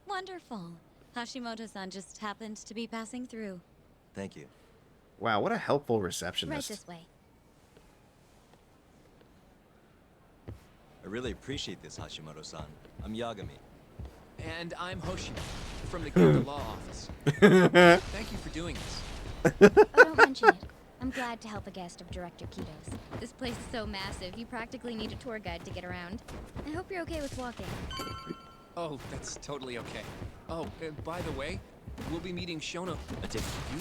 Wonderful. Hashimoto-san just happened to be passing through. Thank you. Wow, what a helpful Right receptionist. this way. I really appreciate this, Hashimoto-san. I'm Yagami. And I'm Hoshino, from the Gilda Law Office. Thank you for doing this. Oh, don't mention it. I'm glad to help a guest of Director Kito's. This place is so massive, you practically need a tour guide to get around. I hope you're okay with walking. Oh, that's totally okay. Oh, by the way, we'll be meeting Shono. A date with you?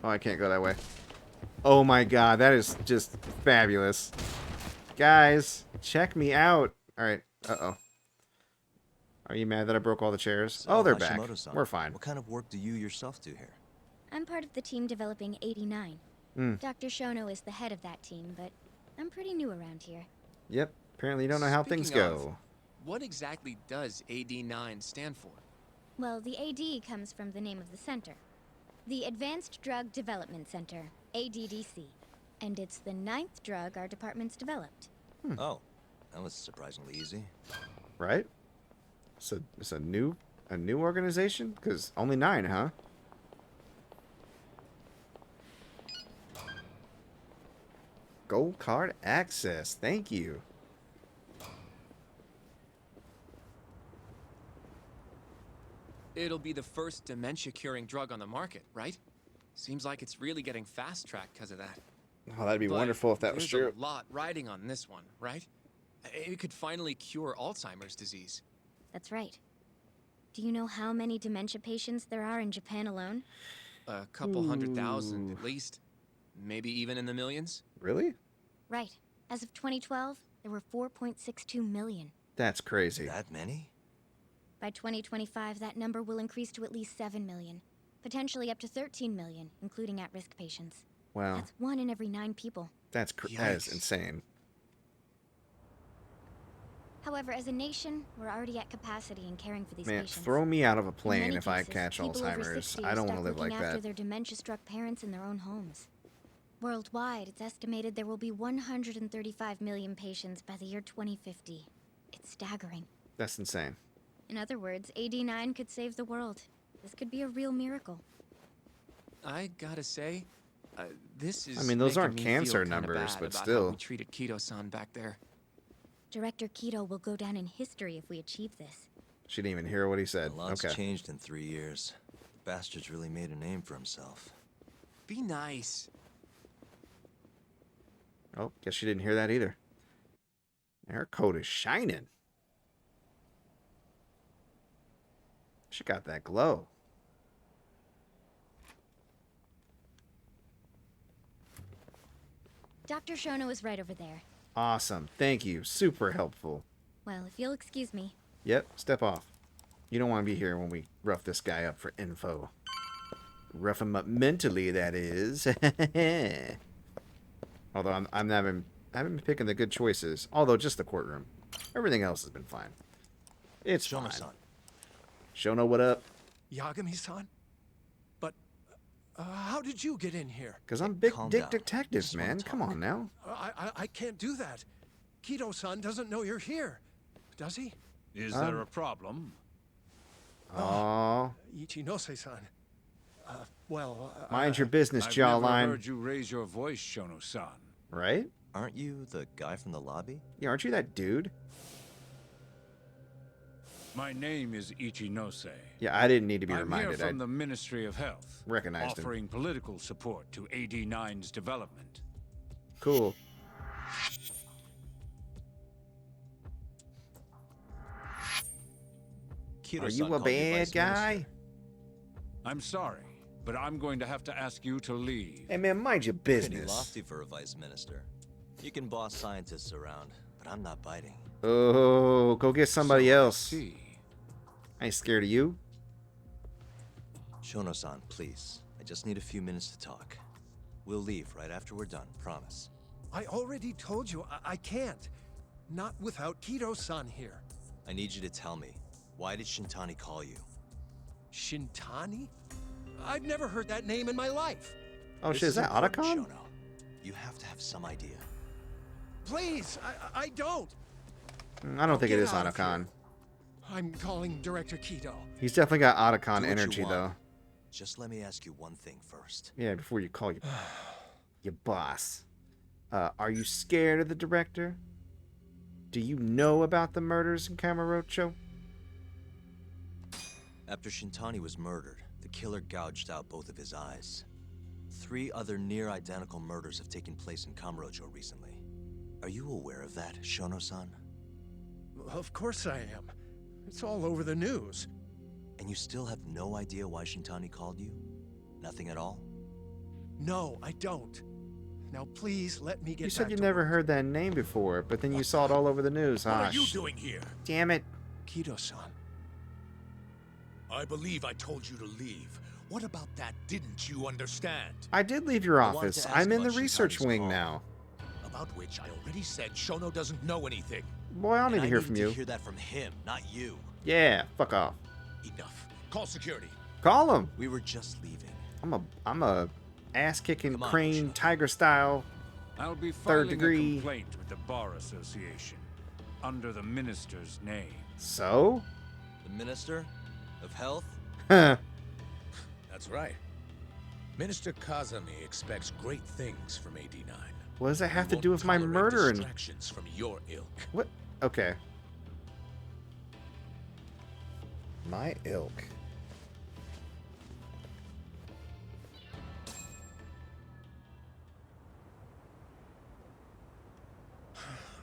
Oh, I can't go that way. Oh my god, that is just fabulous. Guys, check me out. Alright, uh-oh. Are you mad that I broke all the chairs? So, Oh, they're back. Hashimoto-san, We're fine. What kind of work do you yourself do here? I'm part of the team developing 89. Dr. Shono is the head of that team, but I'm pretty new around here. Yep, apparently you don't know how things Speaking go. of, what exactly does AD9 stand for? Well, the AD comes from the name of the center. The Advanced Drug Development Center, ADDC. And it's the 9th drug our department's developed. Oh, that was surprisingly easy. Right? So it's a new organization? Because only 9, huh? Gold card access. Thank you. It'll be the first dementia-curing drug on the market, right? Seems like it's really getting fast-tracked because of that. Oh, that'd be wonderful if that was true. There's a lot riding on this one, right? It could finally cure Alzheimer's disease. That's right. Do you know how many dementia patients there are in Japan alone? A couple 100,000 at least. Maybe even in the millions? Really? Right. As of 2012, there were 4.62 million. That's crazy. That many? By 2025, that number will increase to at least 7 million. Potentially up to 13 million, including at-risk patients. Wow. That's 1 in every 9 people. That is insane. However, as a nation, we're already at capacity in caring for these Man, patients. throw me out of a In plane many if I cases, catch people over Alzheimer's. 60 I are don't want to stuck live like looking after that. their dementia-struck parents in their own homes. Worldwide, it's estimated there will be 135 million patients by the year 2050. It's staggering. That's insane. In other words, AD9 could save the world. This could be a real miracle. I gotta say, this is. I mean, those making aren't me cancer feel kinda numbers, bad but about still. How we treated Kito-san back there. Director Kito will go down in history if we achieve this. She didn't even hear what he said. A lot's Okay. changed in 3 years. The bastard's really made a name for himself. Be nice. Oh, guess she didn't hear that either. Her coat is shining. She got that glow. Dr. Shono is right over there. Awesome. Thank you. Super helpful. Well, if you'll excuse me. Yep, step off. You don't want to be here when we rough this guy up for info. Rough him up mentally, that is. Although I haven't been picking the good choices. Although just the courtroom. Everything else has been fine. It's fine. Shono, what up? Yagami-san? But how did you get in here? Because I'm big dick detective, man. Come on now. I can't do that. Kido-san doesn't know you're here, does he? Is there a problem? Aww. Ichinose-san. Mind your business, I've jawline. never heard you raise your voice, Shono-san. Right? Aren't you the guy from the lobby? Yeah, aren't you that dude? My name is Ichinose. Yeah, I didn't need to be I'm reminded. here from the Ministry of Health. Recognized him. Offering political support to AD9's development. Cool. Are you a bad guy? I'm sorry, but I'm going to have to ask you to leave. Hey man, mind your Pretty business. lofty for a vice minister. You can boss scientists around, but I'm not biting. Oh, go get somebody else. I ain't scared of you. Shono-san, please. I just need a few minutes to talk. We'll leave right after we're done, promise. I already told you I can't. Not without Kido-san here. I need you to tell me, why did Shintani call you? Shintani? I've never heard that name in my life. Oh shit, is that Otacon? Shono, you have to have some idea. Please, I don't. I don't think it Get is out of Otacon. here. I'm calling Director Kido. He's definitely got Do Otacon what energy you though. want. Just let me ask you one thing first. Yeah, before you call your boss. Are you scared of the director? Do you know about the murders in Kamurocho? After Shintani was murdered, the killer gouged out both of his eyes. 3 other near-identical murders have taken place in Kamurocho recently. Are you aware of that, Shono-san? Of course I am. It's all over the news. And you still have no idea why Shintani called you? Nothing at all? No, I don't. Now please let me get You said back you to never work. heard that name before, but then you saw it all over the news. What Ah, are you doing here? damn it. Kido-san. I believe I told you to leave. What about that didn't you understand? I did leave your I wanted office. to ask I'm in the about research Shintani's wing call. now. About which I already said Shono doesn't know anything. Boy, I don't need to hear from To you. hear that from him, not you. Yeah, fuck off. Enough. Call security. Call him. We were just leaving. I'm a ass-kicking Come on, crane tiger style. I'll be Third filing degree. a complaint with the Bar Association under the minister's name. So? The Minister of Health? Huh. That's right. Minister Kazami expects great things from AD9. What does that have He to won't do with my tolerate murder and distractions from your ilk. what? Okay. My ilk.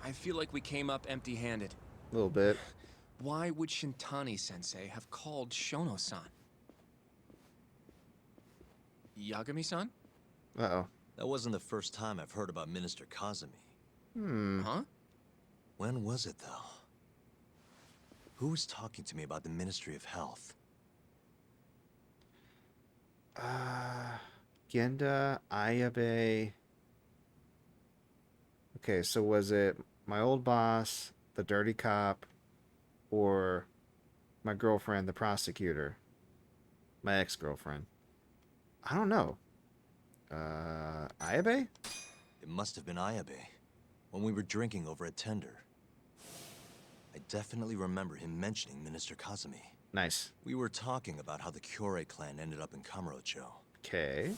I feel like we came up empty-handed. A little bit. Why would Shintani-sensei have called Shono-san? Yagami-san? Uh-oh. That wasn't the first time I've heard about Minister Kazami. Huh? When was it, though? Who was talking to me about the Ministry of Health? Genda, Ayabe. Okay, so was it my old boss, the dirty cop, or my girlfriend, the prosecutor? My ex-girlfriend. I don't know. Ayabe? It must have been Ayabe, when we were drinking over at Tender. I definitely remember him mentioning Minister Kazami. Nice. We were talking about how the Kyorei clan ended up in Kamurocho. Okay.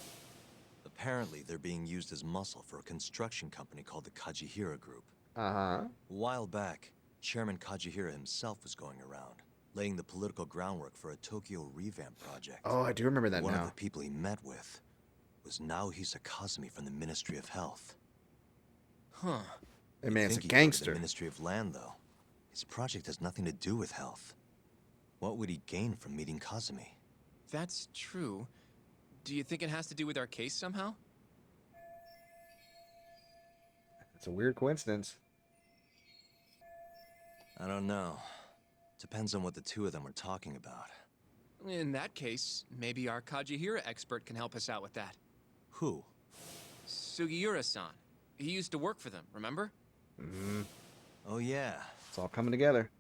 Apparently, they're being used as muscle for a construction company called the Kajihira Group. Uh-huh. A while back, Chairman Kajihira himself was going around, laying the political groundwork for a Tokyo revamp project. Oh, I do remember that One now. of the people he met with was Naohisa Kazami from the Ministry of Health. Huh. That man's a Think he'd go to gangster. The Ministry of Land, though. His project has nothing to do with health. What would he gain from meeting Kazami? That's true. Do you think it has to do with our case somehow? It's a weird coincidence. I don't know. Depends on what the two of them are talking about. In that case, maybe our Kajihira expert can help us out with that. Who? Sugiura-san. He used to work for them, remember? Mm-hmm. Oh yeah. It's all coming together.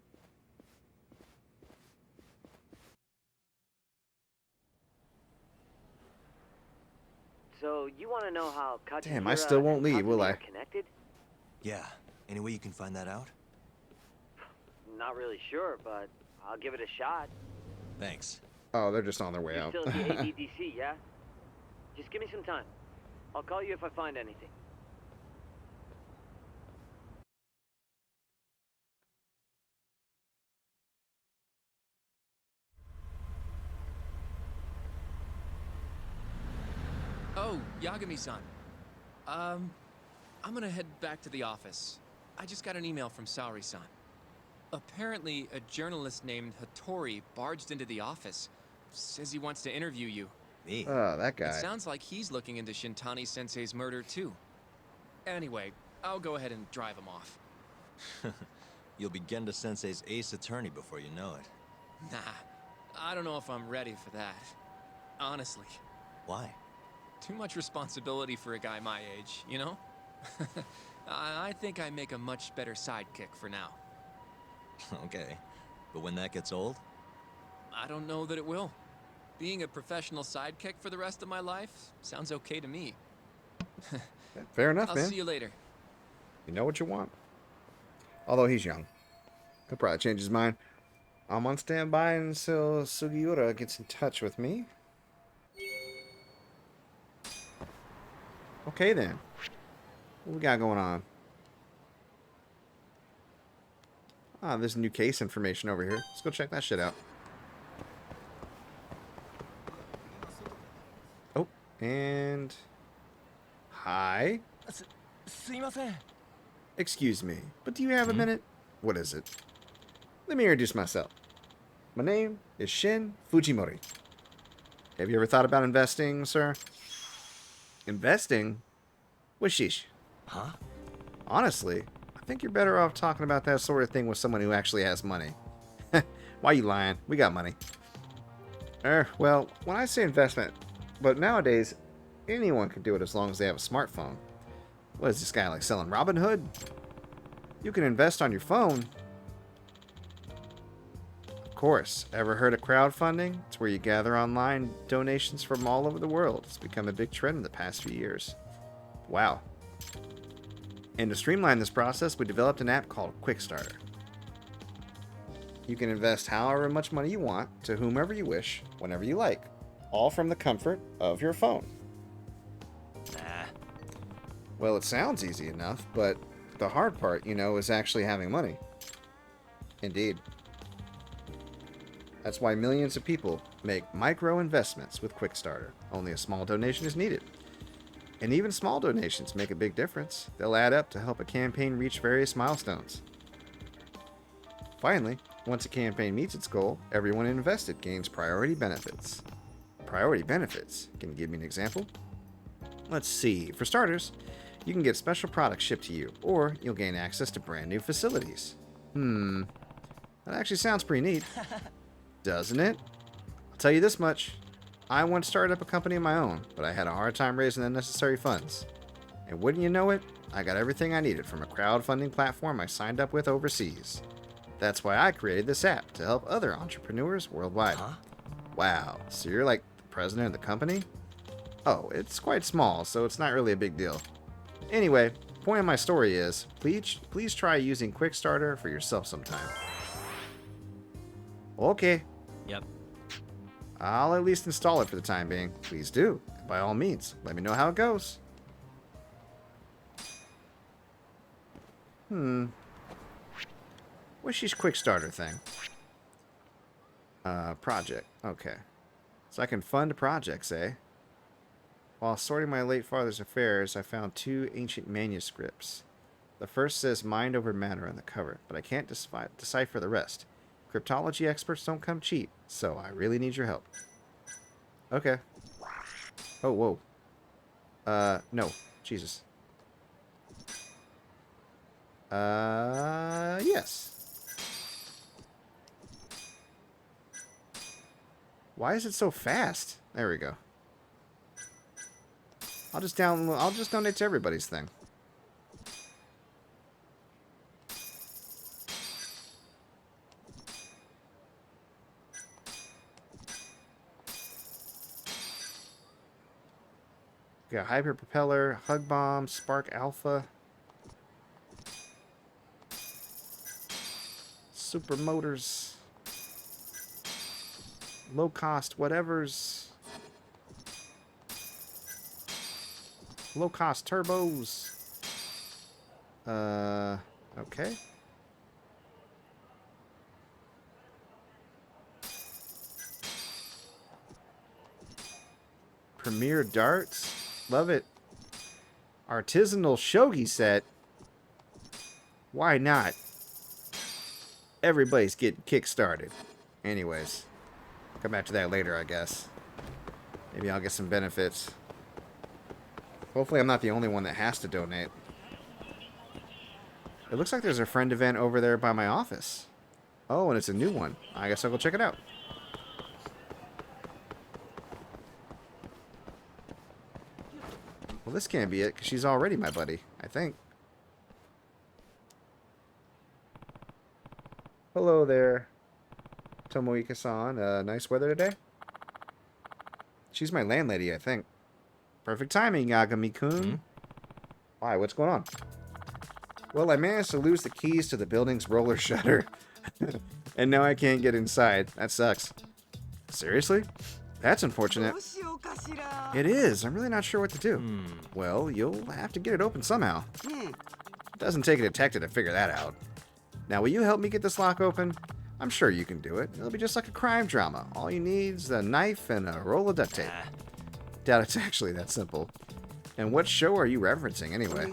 So, you want to know how Kajihira Damn, I still won't leave, and will Tatsumi I? are connected? Yeah. Any way you can find that out? Not really sure, but I'll give it a shot. Thanks. Oh, they're just on their way You're out. still at the ADDC, yeah? Just give me some time. I'll call you if I find anything. Oh, Yagami-san. I'm gonna head back to the office. I just got an email from Saori-san. Apparently, a journalist named Hattori barged into the office. Says he wants to interview you. Me? Oh, that guy. It sounds like he's looking into Shintani-sensei's murder, too. Anyway, I'll go ahead and drive him off. You'll be Genda Sensei's ace attorney before you know it. Nah, I don't know if I'm ready for that. Honestly. Why? Too much responsibility for a guy my age, you know? I think I make a much better sidekick for now. Okay. But when that gets old? I don't know that it will. Being a professional sidekick for the rest of my life sounds okay to me. Fair enough, man. I'll see you later. You know what you want. Although he's young. He'll probably change his mind. I'm on standby until Sugiura gets in touch with me. Okay, then. What we got going on? Ah, there's new case information over here. Let's go check that shit out. Oh, and... Hi? Excuse me, but do you have a minute? What is it? Let me introduce myself. My name is Shin Fujimori. Have you ever thought about investing, sir? Investing? Wishish. Huh? Honestly, I think you're better off talking about that sort of thing with someone who actually has money. Why you lying? We got money. Well, when I say investment, but nowadays, anyone can do it as long as they have a smartphone. What is this guy, like selling Robin Hood? You can invest on your phone. Of course, ever heard of crowdfunding? It's where you gather online donations from all over the world. It's become a big trend in the past few years. Wow. And to streamline this process, we developed an app called Quickstarter. You can invest however much money you want to whomever you wish, whenever you like, all from the comfort of your phone. Nah. Well, it sounds easy enough, but the hard part, you know, is actually having money. Indeed. That's why millions of people make micro investments with Quickstarter. Only a small donation is needed. And even small donations make a big difference. They'll add up to help a campaign reach various milestones. Finally, once a campaign meets its goal, everyone invested gains priority benefits. Priority benefits? Can you give me an example? Let's see. For starters, you can get special products shipped to you, or you'll gain access to brand new facilities. That actually sounds pretty neat. Doesn't it? I'll tell you this much. I once started up a company of my own, but I had a hard time raising the necessary funds. And wouldn't you know it, I got everything I needed from a crowdfunding platform I signed up with overseas. That's why I created this app, to help other entrepreneurs worldwide. Huh? Wow, so you're like the president of the company? Oh, it's quite small, so it's not really a big deal. Anyway, point of my story is, please try using Quickstarter for yourself sometime. Okay. Yep. I'll at least install it for the time being. Please do. By all means, let me know how it goes. What's this Quickstarter thing? Project. Okay. So I can fund projects, eh? While sorting my late father's affairs, I found 2 ancient manuscripts. The first says mind over matter on the cover, but I can't decipher the rest. Cryptology experts don't come cheap, so I really need your help. Okay. Oh, whoa. No. Jesus. Yes. Why is it so fast? There we go. I'll just donate to everybody's thing. Got hyper propeller, hug bomb, spark alpha, super motors, low cost whatevers, low cost turbos. Okay. Premier darts. Love it. Artisanal shogi set. Why not? Everybody's getting kick-started. Anyways. Come back to that later, I guess. Maybe I'll get some benefits. Hopefully I'm not the only one that has to donate. It looks like there's a friend event over there by my office. Oh, and it's a new one. I guess I'll go check it out. Well, this can't be it, because she's already my buddy, I think. Hello there, Tomoika-san. Nice weather today? She's my landlady, I think. Perfect timing, Yagami-kun. Why, what's going on? Well, I managed to lose the keys to the building's roller shutter. And now I can't get inside. That sucks. Seriously? That's unfortunate. It is. I'm really not sure what to do. Well, you'll have to get it open somehow. It doesn't take a detective to figure that out. Now, will you help me get this lock open? I'm sure you can do it. It'll be just like a crime drama. All you need is a knife and a roll of duct tape. Doubt it's actually that simple. And what show are you referencing anyway?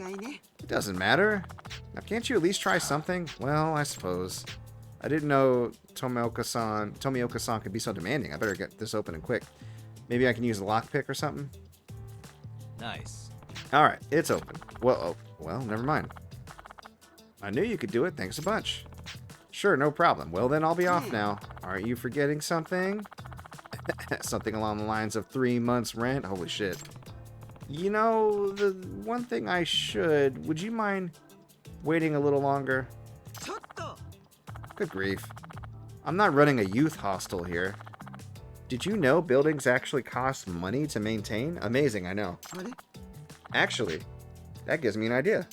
It doesn't matter. Now, can't you at least try something? Well, I suppose. I didn't know Tomioka-san could be so demanding. I better get this open and quick. Maybe I can use a lockpick or something? Nice. Alright, it's open. Well, never mind. I knew you could do it. Thanks a bunch. Sure, no problem. Well, then I'll be off now. Aren't you forgetting something? Something along the lines of 3 months rent? Holy shit. You know, the one thing I should... Would you mind waiting a little longer? Good grief. I'm not running a youth hostel here. Did you know buildings actually cost money to maintain? Amazing, I know. Actually, that gives me an idea.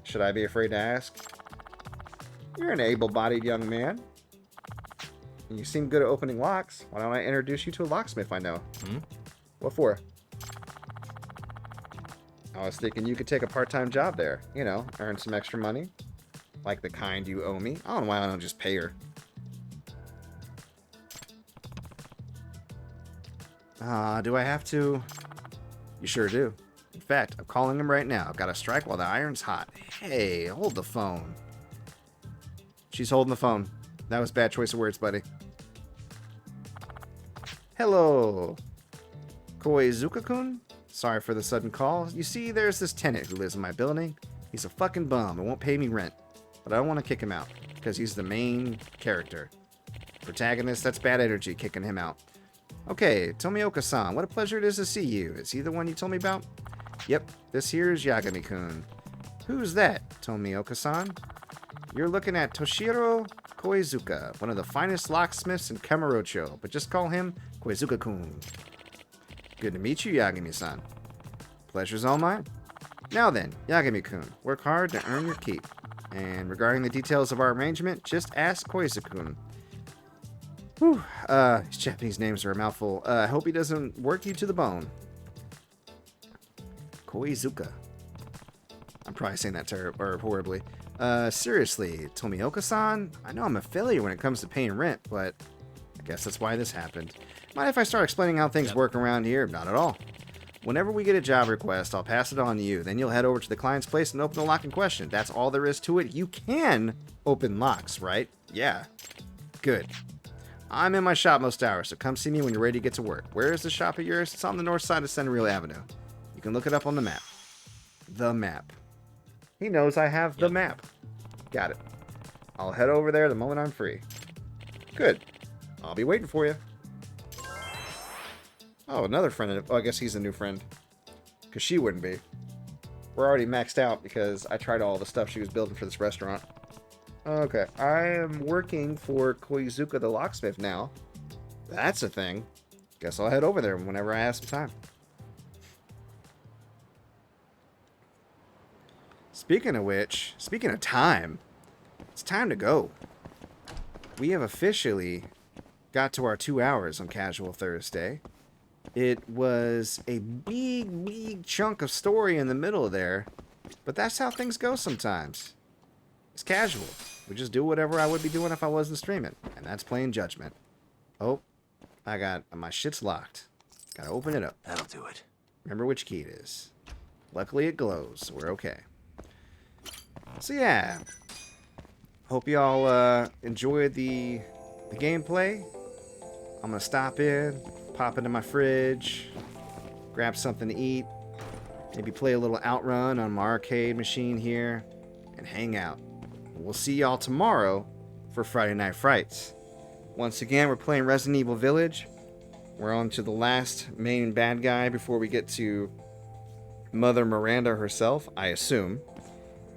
Should I be afraid to ask? You're an able-bodied young man. And you seem good at opening locks. Why don't I introduce you to a locksmith I know? What for? I was thinking you could take a part-time job there. You know, earn some extra money. Like the kind you owe me. I don't know why I don't just pay her. Do I have to? You sure do. In fact, I'm calling him right now. I've got to strike while the iron's hot. Hey, hold the phone. She's holding the phone. That was a bad choice of words, buddy. Hello. Koizuka-kun? Sorry for the sudden call. You see, there's this tenant who lives in my building. He's a fucking bum and won't pay me rent. But I don't want to kick him out, because he's the main character. Protagonist, that's bad energy, kicking him out. Okay, Tomioka-san, what a pleasure it is to see you. Is he the one you told me about? Yep, this here's Yagami-kun. Who's that, Tomioka-san? You're looking at Toshiro Koizuka, one of the finest locksmiths in Kamurocho, but just call him Koizuka-kun. Good to meet you, Yagami-san. Pleasure's all mine. Now then, Yagami-kun, work hard to earn your keep. And regarding the details of our arrangement, just ask Koizuka-kun. Whew, these Japanese names are a mouthful. I hope he doesn't work you to the bone. Koizuka. I'm probably saying that horribly. Seriously, Tomioka-san, I know I'm a failure when it comes to paying rent, but I guess that's why this happened. Mind if I start explaining how things work around here? Not at all. Whenever we get a job request, I'll pass it on to you. Then you'll head over to the client's place and open the lock in question. That's all there is to it. You can open locks, right? Yeah. Good. I'm in my shop most hours, so come see me when you're ready to get to work. Where is the shop of yours? It's on the north side of Centennial Avenue. You can look it up on the map. The map. He knows I have the map. Got it. I'll head over there the moment I'm free. Good. I'll be waiting for you. Oh, another friend. Oh, I guess he's a new friend. Because she wouldn't be. We're already maxed out because I tried all the stuff she was building for this restaurant. Okay, I am working for Koizuka the locksmith now. That's a thing. Guess I'll head over there whenever I have some time. Speaking of which, speaking of time, it's time to go. We have officially got to our 2 hours on Casual Thursday. It was a big chunk of story in the middle there, but that's how things go sometimes. It's casual. We just do whatever I would be doing if I wasn't streaming, and that's playing Judgment. Oh, I got my shit's locked. Gotta open it up. That'll do it. Remember which key it is. Luckily it glows, so we're okay. So yeah, hope y'all enjoyed the gameplay. I'm gonna stop in, pop into my fridge, grab something to eat, maybe play a little Outrun on my arcade machine here, and hang out. We'll see y'all tomorrow for Friday Night Frights. Once again, we're playing Resident Evil Village. We're on to the last main bad guy before we get to Mother Miranda herself, I assume.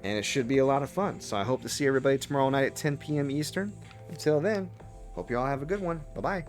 And it should be a lot of fun. So I hope to see everybody tomorrow night at 10 p.m. Eastern. Until then, hope you all have a good one. Bye-bye.